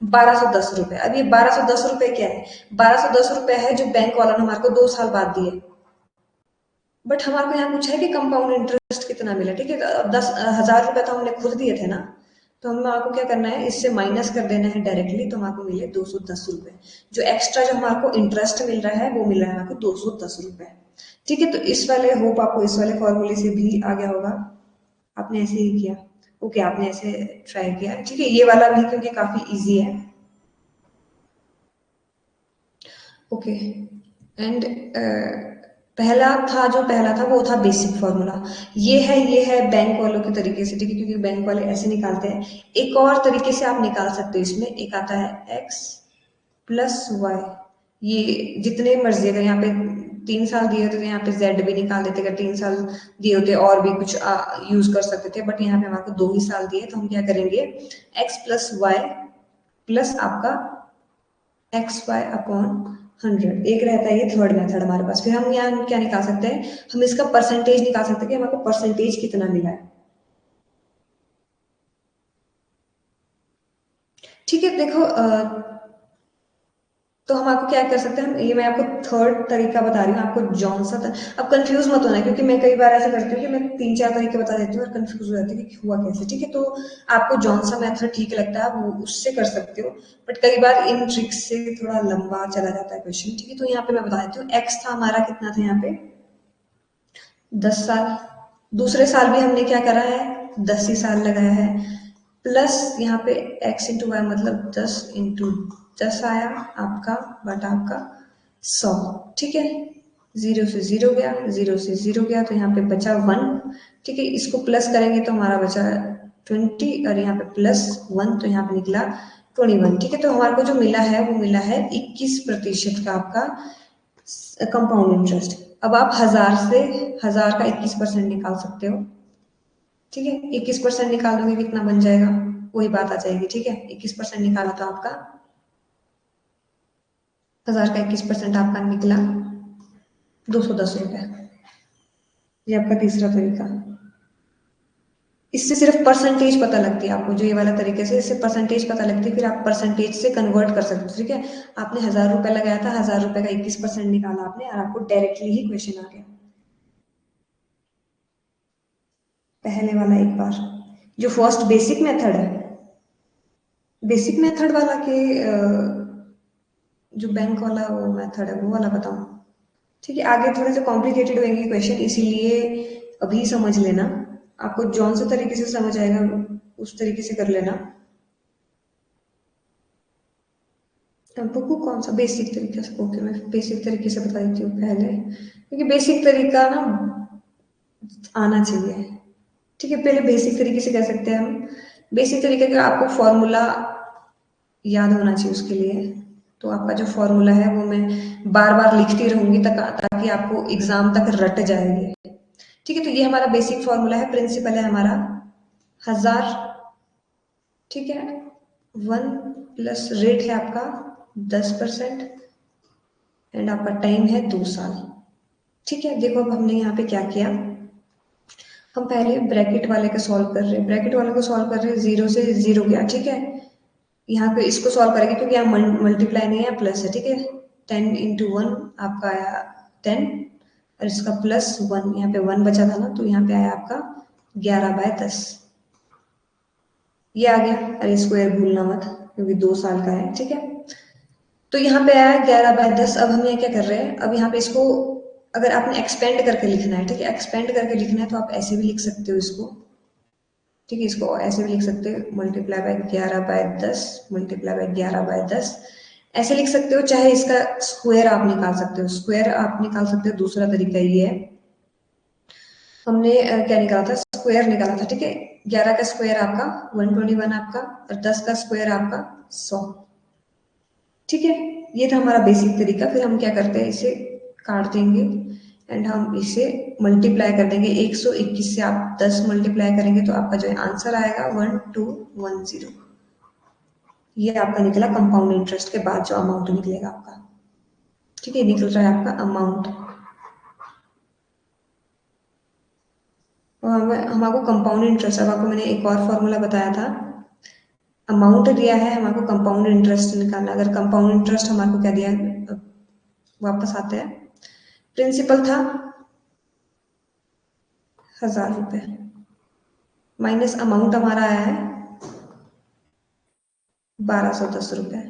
1210 रुपये। अब ये 1210 रुपये क्या है, 1210 रुपये है जो बैंक वाला ने हमारे को 2 साल बाद दिए, बट हमारे को यहाँ पूछा है कि कंपाउंड इंटरेस्ट कितना मिला। ठीक है, तो 10,000 रुपये तो हमने खुद दिए थे ना, तो हमें आपको क्या करना है, इससे माइनस कर देना है डायरेक्टली, तो हमारे मिले 210 रुपये। जो एक्स्ट्रा जो हमारे को इंटरेस्ट मिल रहा है वो मिल रहा है हमारे को 210 रुपये। ठीक है, तो इस वाले होप आपको इस वाले फॉर्मूले से भी आ गया होगा। आपने ऐसे ही किया, ओके, आपने ऐसे ट्राई किया। ठीक है, ये वाला भी क्योंकि काफी इजी है। ओके, एंड पहला था वो था बेसिक फॉर्मूला। ये है बैंक वालों के तरीके से। ठीक है, क्योंकि बैंक वाले ऐसे निकालते हैं। एक और तरीके से आप निकाल सकते हो, इसमें एक आता है x प्लस वाई। ये जितने मर्जी, अगर यहाँ पे 3 साल दिए होते तो यहाँ पे z भी निकाल देते, अगर 3 साल दिए होते और भी कुछ यूज कर सकते थे, बट यहाँ पे हमारे को 2 ही साल दिए, तो हम क्या करेंगे, x प्लस वाई प्लस आपका एक्स वाई अपॉन 100। एक रहता है ये थर्ड मेथड हमारे पास। फिर हम यहाँ क्या निकाल सकते हैं, हम इसका परसेंटेज निकाल सकते हैं कि हमारे को परसेंटेज कितना मिला है। ठीक है, देखो तो हम आपको क्या कर सकते हैं, ये मैं आपको थर्ड तरीका बता रही हूँ, आपको जॉनसन। अब कंफ्यूज मत होना, क्योंकि मैं कई बार ऐसा करती हूँ कि मैं 3-4 तरीके बता देती हूँ और कंफ्यूज हो जाती हूँ कि हुआ कैसे। ठीक है, तो आपको जॉनसन मेथड ठीक लगता है, वो उससे कर सकते हो, बट कई बार इन ट्रिक्स से थोड़ा लंबा चला जाता है क्वेश्चन। ठीक है, तो यहाँ पे मैं बता देती हूँ, एक्स था हमारा, कितना था यहाँ पे 10 साल। दूसरे साल भी हमने क्या करा है, 10 ही साल लगाया है, प्लस यहाँ पे x इंटू वाई, मतलब 10 आया आपका, बट आपका 100। ठीक है, 0 से 0 गया, 0 से 0 गया, तो यहाँ पे बचा 1। ठीक है, इसको प्लस करेंगे तो हमारा बचा 20 और यहाँ पे +1 तो यहाँ पे निकला 21। ठीक है, तो हमारे को जो मिला है वो मिला है 21% का आपका कंपाउंड इंटरेस्ट। अब आप 1000 से 1000 का 21% निकाल सकते हो। ठीक है, 21% निकाल दोगे कितना बन जाएगा, वही बात आ जाएगी। ठीक है, 21% निकाला तो आपका 1000 का 21% आपका निकला 210 रुपये। ये आपका तीसरा तरीका। इससे सिर्फ परसेंटेज पता लगती है आपको, जो ये वाला तरीके से इससे परसेंटेज पता लगती है, फिर आप परसेंटेज से कन्वर्ट कर सकते हो। ठीक है, आपने 1000 रुपये लगाया था, 1000 रुपये का 21% निकाला आपने और आपको डायरेक्टली ही क्वेश्चन आ गया। पहले वाला एक बार, जो फर्स्ट बेसिक मेथड है, बेसिक मेथड वाला के जो बैंक वाला वो मेथड है वो वाला बताऊं। ठीक है, आगे थोड़े से कॉम्प्लिकेटेड होंगे क्वेश्चन, इसीलिए अभी समझ लेना। आपको जौन से तरीके से समझ आएगा उस तरीके से कर लेना। आपको कौन सा बेसिक तरीका से, ओके मैं बेसिक तरीके से बता देती हूँ पहले, क्योंकि बेसिक तरीका ना आना चाहिए। ठीक है, पहले बेसिक तरीके से कर सकते हैं हम। बेसिक तरीके का आपको फॉर्मूला याद होना चाहिए उसके लिए। तो आपका जो फॉर्मूला है वो मैं बार बार लिखती रहूंगी ताकि आपको एग्जाम तक रट जाएगी। ठीक है, तो ये हमारा बेसिक फॉर्मूला है। प्रिंसिपल है हमारा 1000। ठीक है, 1 प्लस रेट है आपका 10% एंड आपका टाइम है 2 साल। ठीक है, देखो अब हमने यहाँ पे क्या किया, हम पहले ब्रैकेट वाले का सॉल्व कर रहे हैं। ब्रैकेट वाले को सॉल्व कर रहे हैं, 0 से 0 गया। ठीक है, यहाँ पे इसको सॉल्व करेंगे क्योंकि यहाँ मल्टीप्लाई नहीं है, प्लस है। ठीक है, 10 इंटू 1 आपका आया 10 और इसका +1, यहाँ पे 1 बचा था ना, तो यहाँ पे आया आपका 11/10। ये आ गया, अरे स्क्वायर भूलना मत क्योंकि 2 साल का है। ठीक है, तो यहाँ पे आया 11/10। अब हम यहाँ क्या कर रहे हैं, अब यहाँ पे इसको अगर आपने एक्सपेंड करके लिखना है, ठीक है, एक्सपेंड करके लिखना है तो आप ऐसे भी लिख सकते हो इसको। ठीक है, इसको ऐसे भी लिख सकते हो, मल्टीप्लाई बाय 11/10 मल्टीप्लाई बाय 11/10 ऐसे लिख सकते हो। चाहे इसका स्क्वायर आप निकाल सकते हो, स्क्वायर आप निकाल सकते हो। दूसरा तरीका ये है, हमने क्या निकाला था, स्क्वायर निकाला था। ठीक है, 11 का स्क्वायर आपका 121 आपका, और 10 का स्क्वायर आपका 100। ठीक है, ये था हमारा बेसिक तरीका। फिर हम क्या करते हैं, इसे काट देंगे एंड हम इसे मल्टीप्लाई कर देंगे। 121 से आप 10 मल्टीप्लाई करेंगे तो आपका जो आंसर आएगा 1210। ये आपका निकला कंपाउंड इंटरेस्ट के बाद जो अमाउंट निकलेगा आपका। ठीक है, निकल रहा है आपका अमाउंट। और हमको कंपाउंड इंटरेस्ट, अब आपको मैंने एक और फॉर्मूला बताया था। अमाउंट दिया है हमको, कंपाउंड इंटरेस्ट निकालना। अगर कंपाउंड इंटरेस्ट हमको क्या दिया है, वापस आते हैं। प्रिंसिपल था 1000 रुपये माइनस अमाउंट हमारा आया है 1210 रुपये।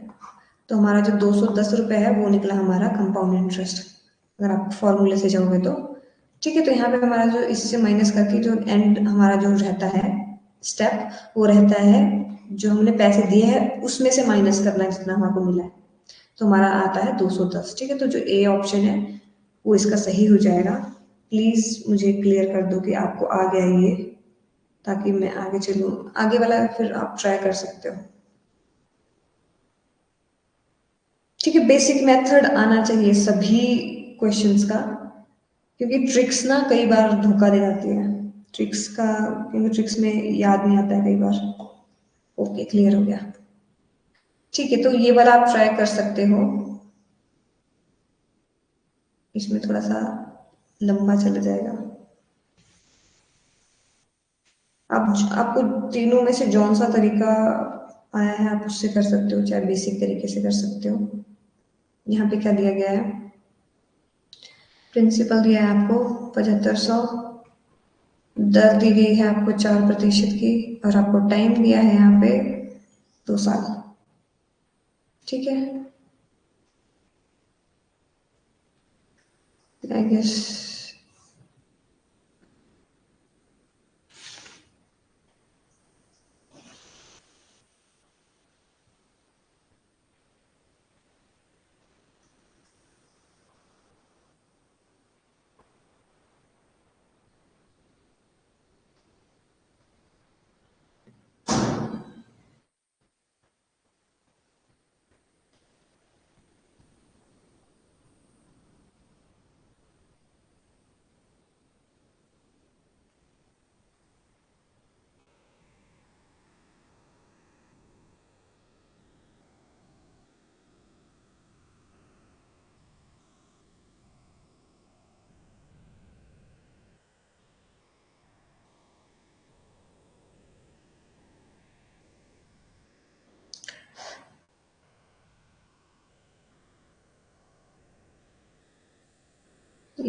तो हमारा जो 210 रुपये है वो निकला हमारा कंपाउंड इंटरेस्ट, अगर आप फॉर्मूले से जाओगे तो। ठीक है, तो यहाँ पे हमारा जो इससे माइनस करके जो एंड हमारा जो रहता है स्टेप, वो रहता है जो हमने पैसे दिए हैं उसमें से माइनस करना है जितना हमको मिला है। तो हमारा आता है 210। ठीक है, तो जो ए ऑप्शन है वो इसका सही हो जाएगा। प्लीज मुझे क्लियर कर दो कि आपको आ गया ये, ताकि मैं आगे चलूँ। आगे वाला फिर आप ट्राई कर सकते हो। ठीक है, बेसिक मेथड आना चाहिए सभी क्वेश्चंस का, क्योंकि ट्रिक्स ना कई बार धोखा दे जाती है। ट्रिक्स का, क्योंकि ट्रिक्स में याद नहीं आता है कई बार। ओके, क्लियर हो गया। ठीक है, तो ये वाला आप ट्राई कर सकते हो। इसमें थोड़ा सा लंबा चला जाएगा। आप आपको तीनों में से जौन सा तरीका आया है आप उससे कर सकते हो, चाहे बेसिक तरीके से कर सकते हो। यहाँ पे क्या दिया गया है, प्रिंसिपल दिया है आपको 7500, दर दी गई है आपको 4% की, और आपको टाइम दिया है यहाँ पे 2 साल। ठीक है, आई गेस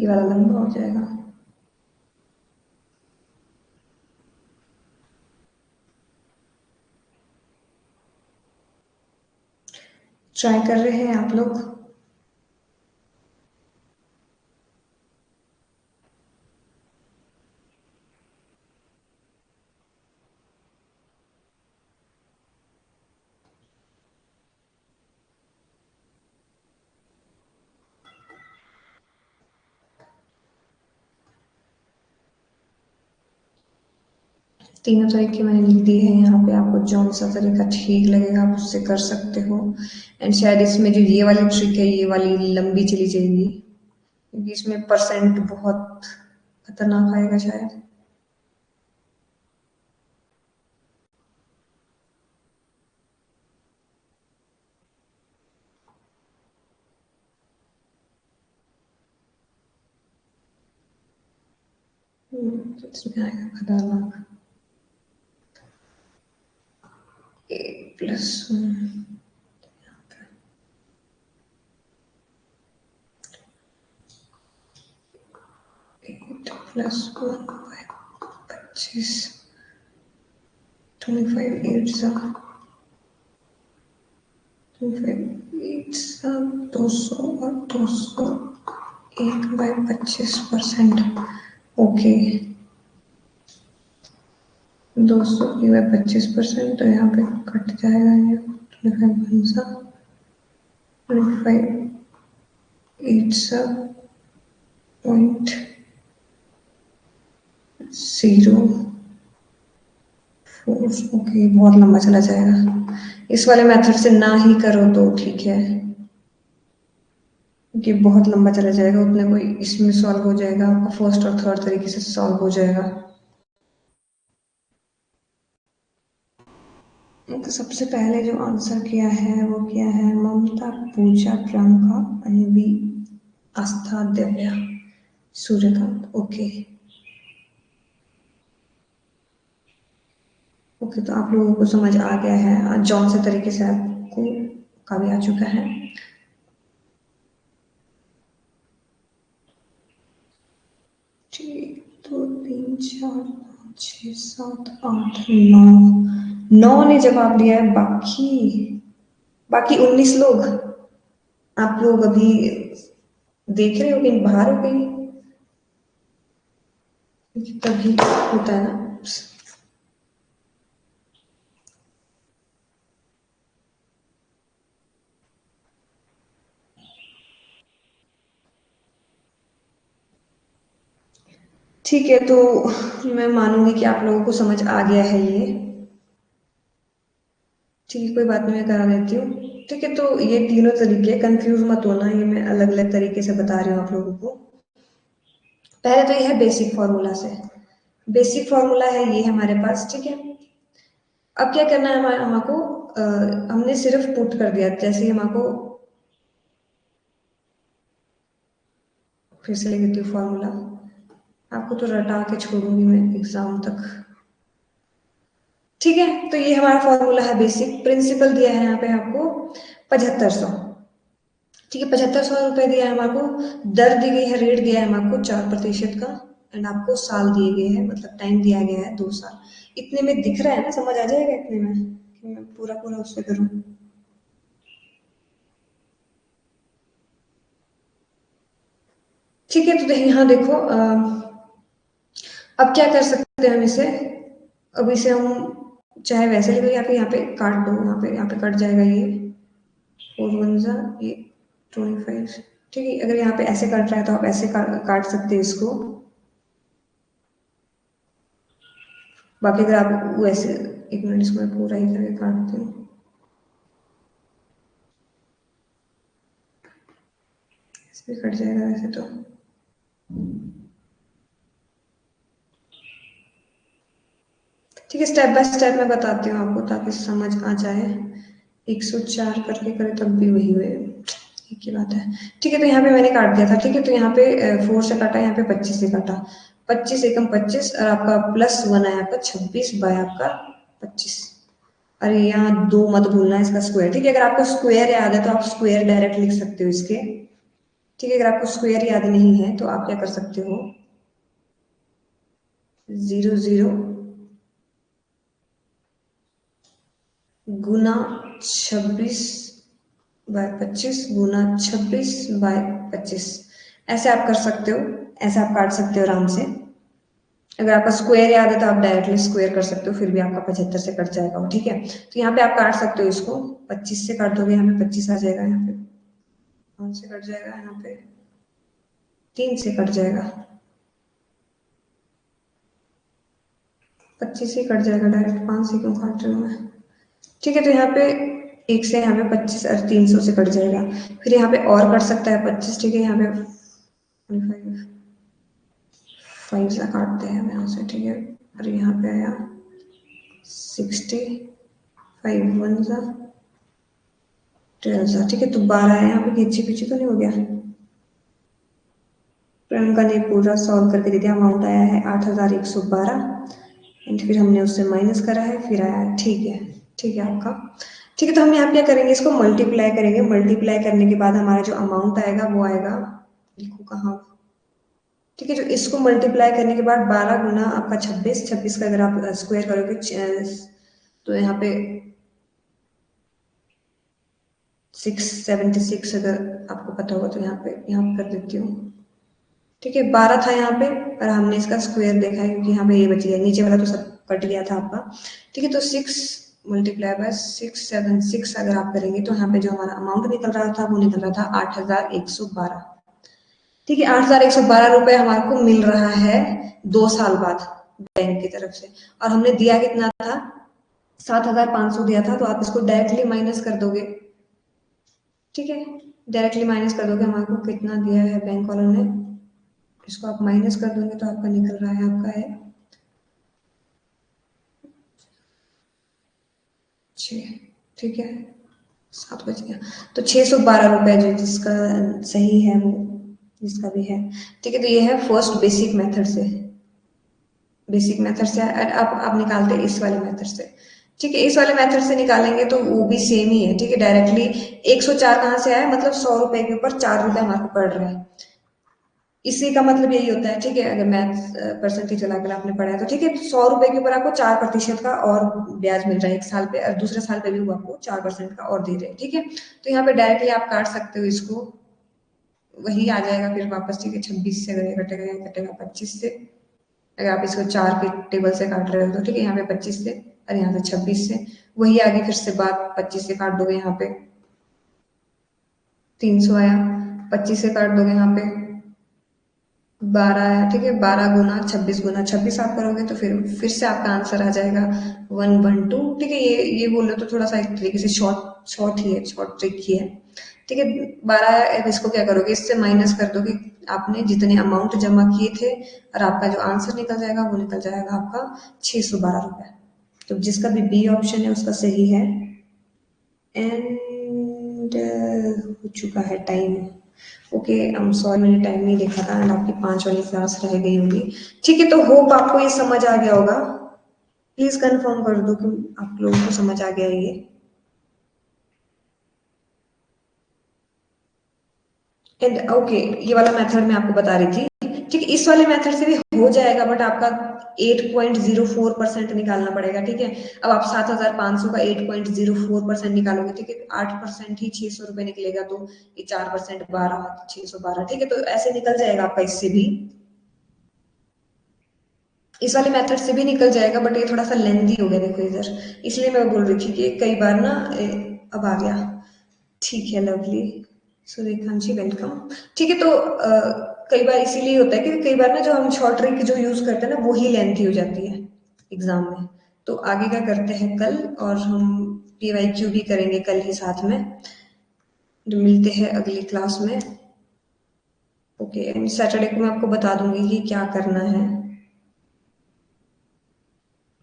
ये वाला लंबा हो जाएगा। ट्राई कर रहे हैं आप लोग? तीनों तरीके मैंने लिख दिए हैं यहाँ पे, आपको जौन सा तरीका ठीक लगेगा आप उससे कर सकते हो। एंड शायद इसमें जो ये वाली ट्रिक है ये वाली लंबी चली जाएगी, क्योंकि इसमें परसेंट बहुत खतरनाक आएगा शायद। तो इसमें आएगा खतरनाक। 8+1 8+1 25, 25 8 200 और 200 1/25%। ओके, 200 1/25%, तो यहाँ पे कट जाएगा ये 25 25 8.04। ओके, बहुत लंबा चला जाएगा। इस वाले मेथड से ना ही करो तो ठीक है, क्योंकि बहुत लंबा चला जाएगा। उतने कोई इसमें सॉल्व हो जाएगा, आपका फर्स्ट और थर्ड तरीके से सॉल्व हो जाएगा। तो सबसे पहले जो आंसर किया है वो किया है ममता, पूजा, प्रियंका, अन्वी, आस्था, दिव्या, सूर्यकांत। ओके ओके, तो आप लोगों को समझ आ गया है, जौन से तरीके से आपको का भी आ चुका है। ठीक, 2 3 4 5 6 7 8 9, 9 ने जवाब दिया है। बाकी बाकी 19 लोग, आप लोग अभी देख रहे हो कहीं बाहर हो कहीं? तभी होता है ना। ठीक है, तो मैं मानूंगी कि आप लोगों को समझ आ गया है ये। ठीक है, कोई बात नहीं, मैं करा देती हूँ। ठीक है, तो ये तीनों तरीके, कंफ्यूज मत होना, ये मैं अलग अलग तरीके से बता रही हूँ आप लोगों को। पहले तो ये है बेसिक फॉर्मूला से। बेसिक फॉर्मूला है ये हमारे पास, ठीक है। अब क्या करना है हमको, हमने सिर्फ पुट कर दिया, जैसे ही हमको, फिर से लिख देती हूँ फॉर्मूला, आपको तो रटा के छोड़ूंगी मैं एग्जाम तक। ठीक है, तो ये हमारा फॉर्मूला है बेसिक। प्रिंसिपल दिया है यहाँ पे आपको 7500। ठीक है, 7500 रुपए दिया है हमको। दर दी गई है, रेट दिया है हमको 4% का। एंड आपको साल दिए गए हैं, मतलब टाइम दिया गया है 2 साल। इतने में दिख रहा है ना, समझ आ जाएगा इतने में कि मैं पूरा पूरा उससे करूँ। ठीक है, तो यहाँ देखो, अब क्या कर सकते हैं हम इसे। अब इसे हम चाहे वैसे लिखो या फिर यहाँ पे काट दो, यहाँ पे कट जाएगा ये 4 1 ये 25। ठीक है, अगर यहाँ पे ऐसे कट रहा है तो आप ऐसे काट सकते हैं इसको। बाकी अगर आप वैसे, 1 मिनट, इसको मैं पूरा ही करके काटती हूँ। ऐसे भी कट जाएगा वैसे तो। ठीक है, स्टेप बाय स्टेप मैं बताती हूँ आपको ताकि समझ आ जाए। 104 करके करे तब भी वही हुए, एक ही बात है। ठीक है, तो यहाँ पे मैंने काट दिया था। ठीक है, तो यहाँ पे 4 से काटा, यहाँ पे 25 से काटा। 25 एकम 25, और आपका +1 आया आपका 26 बाय आपका 25। अरे यहाँ 2 मत भूलना इसका स्क्वायर। ठीक है, अगर आपको स्क्वायर याद है तो आप स्क्वायर डायरेक्ट लिख सकते हो इसके। ठीक है, अगर आपको स्क्वायर याद नहीं है तो आप क्या कर सकते हो, 0 0 गुना 26/25 गुना 26/25, ऐसे आप कर सकते हो, ऐसे आप काट सकते हो आराम से। अगर आपका स्क्वायर याद है तो आप डायरेक्टली स्क्वायर कर सकते हो, फिर भी आपका 75 से कट जाएगा वो, ठीक है। तो यहाँ पे आप काट सकते हो इसको, 25 से काट दोगे, यहाँ पे 25 आ जाएगा, यहाँ पे 5 से कट जाएगा, यहाँ पे 3 से कट जाएगा, 25 से कट जाएगा डायरेक्ट, 5 से क्यों काट रही हूँ मैं, ठीक है। तो यहाँ पे 1 से यहाँ पे 25 और 300 से कट जाएगा, फिर यहाँ पे और कट सकता है 25, ठीक है। यहाँ पे 5 से काटते हैं हम यहाँ से, ठीक है। और यहाँ पे आया 60, 5 1 सा 12 सा, ठीक है। तो 12 है यहाँ पे, पीछे पीछे तो नहीं हो गया। प्रियंका ने पूरा सॉल्व करके दे दिया, अमाउंट आया है 8112 एंड फिर हमने उससे माइनस करा है, फिर आया, ठीक है, ठीक है आपका। ठीक है, तो हम यहाँ क्या करेंगे, इसको मल्टीप्लाई करेंगे, मल्टीप्लाई करने के बाद हमारा जो अमाउंट आएगा वो आएगा, लिखो कहाँ, ठीक है। जो इसको मल्टीप्लाई करने के बाद 12 गुना आपका 26, 26 का अगर आप स्क्वायर करोगे तो यहाँ पे 676, अगर आपको पता होगा तो यहाँ पे कर देती हूँ, ठीक है। 12 था यहाँ पे और हमने इसका स्क्वायर देखा है क्योंकि यहाँ पे ये बच गया, नीचे वाला तो सब कट गया था आपका, ठीक है। तो 6 मल्टीप्लाई बाय 676 अगर आप करेंगे तो यहाँ पे जो हमारा अमाउंट निकल रहा था वो निकल रहा था 8112, ठीक है। 8112 रुपए हमारे को मिल रहा है 2 साल बाद बैंक की तरफ से, और हमने दिया कितना था, 7500 दिया था। तो आप इसको डायरेक्टली माइनस कर दोगे, ठीक है, डायरेक्टली माइनस कर दोगे, हमारे को कितना दिया है बैंक वालों ने, इसको आप माइनस कर दोगे तो आपका निकल रहा है, आपका है 6, ठीक है, 7 बज गया। तो 612 रुपए जो जिसका सही है वो, जिसका भी है, ठीक है। तो ये है फर्स्ट बेसिक मेथड से, बेसिक मेथड से आप निकालते हैं इस वाले मेथड से, ठीक है। इस वाले मेथड से निकालेंगे तो वो भी सेम ही है, ठीक है। डायरेक्टली 104 कहाँ से आया, मतलब 100 रुपए के ऊपर 4 रुपए हमारे को पड़ रहे हैं, इसी का मतलब यही होता है, ठीक है। अगर मैथ्स परसेंटेज अगर आपने पढ़ा है तो, ठीक है। 100 रुपए के ऊपर आपको 4% का और ब्याज मिल रहा है 1 साल पे, और दूसरे साल पे भी वो आपको 4% का और दे रहे हैं, ठीक है। तो यहाँ पे डायरेक्टली आप काट सकते हो इसको, वही आ जाएगा फिर वापस, ठीक है। 26 से अगर ये कटेगा, ये कटेगा 25 से, अगर आप इसको 4 के टेबल से काट रहे हो तो, ठीक है। यहाँ पे 25 से और यहाँ पे 26 से, वही आगे फिर से बात, 25 से काट दोगे, यहाँ पे 300 आया, 25 से काट दोगे, यहाँ पे 12 है, ठीक है। 12 गुना 26 गुना 26 आप करोगे तो फिर से आपका आंसर आ जाएगा 112, ठीक है। ये बोलो तो थोड़ा सा एक तरीके से शॉर्ट शॉर्ट ही है, शॉर्ट ट्रिक ही है, ठीक है। 12 इसको क्या करोगे, इससे माइनस कर दोगे आपने जितने अमाउंट जमा किए थे, और आपका जो आंसर निकल जाएगा वो निकल जाएगा आपका 612 रुपए। तो जिसका भी बी ऑप्शन है उसका सही है। एंड हो चुका है time, okay, I am sorry, मैंने टाइम नहीं देखा था एंड आपकी 5 वाली क्लास रह गई होगी, ठीक है। तो होप आपको ये समझ आ गया होगा, प्लीज कंफर्म कर दो कि आप लोगों को समझ आ गया ये। एंड ओके, ये वाला मेथड मैं आपको बता रही थी, ठीक है। इस वाले मेथड से भी हो जाएगा, बट आपका 8.04% निकालना पड़ेगा, ठीक है। अब आप 7500 का 8.04% निकालोगे, ठीक है। 8% ही 600 रुपए निकलेगा, तो ये 4% 12, 612, ठीक है। तो ऐसे निकल जाएगा आपका, इससे भी, इस वाले मेथड से भी निकल जाएगा, बट ये थोड़ा सा लेंथी हो गया, देखो इधर, इसलिए मैं बोल रही थी कि कई बार ना अब आ गया, ठीक है, लवली, सुरेखा जी वेलकम, ठीक है। तो कई बार इसीलिए होता है कि कई बार ना जो हम शॉर्ट ट्रिक जो यूज करते हैं ना वो ही लेंथी हो जाती है एग्जाम में। तो आगे क्या करते हैं कल, और हम PYQ भी करेंगे कल ही साथ में, तो मिलते हैं अगली क्लास में, ओके। एंड सैटरडे को मैं आपको बता दूंगी कि क्या करना है,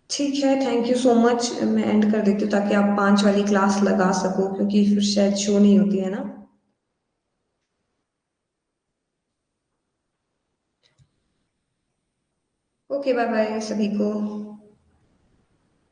ठीक है। थैंक यू सो मच, मैं एंड कर देती हूँ ताकि आप 5 वाली क्लास लगा सको, क्योंकि फिर शायद शो नहीं होती है ना। ओके, बाय बाय सभी को।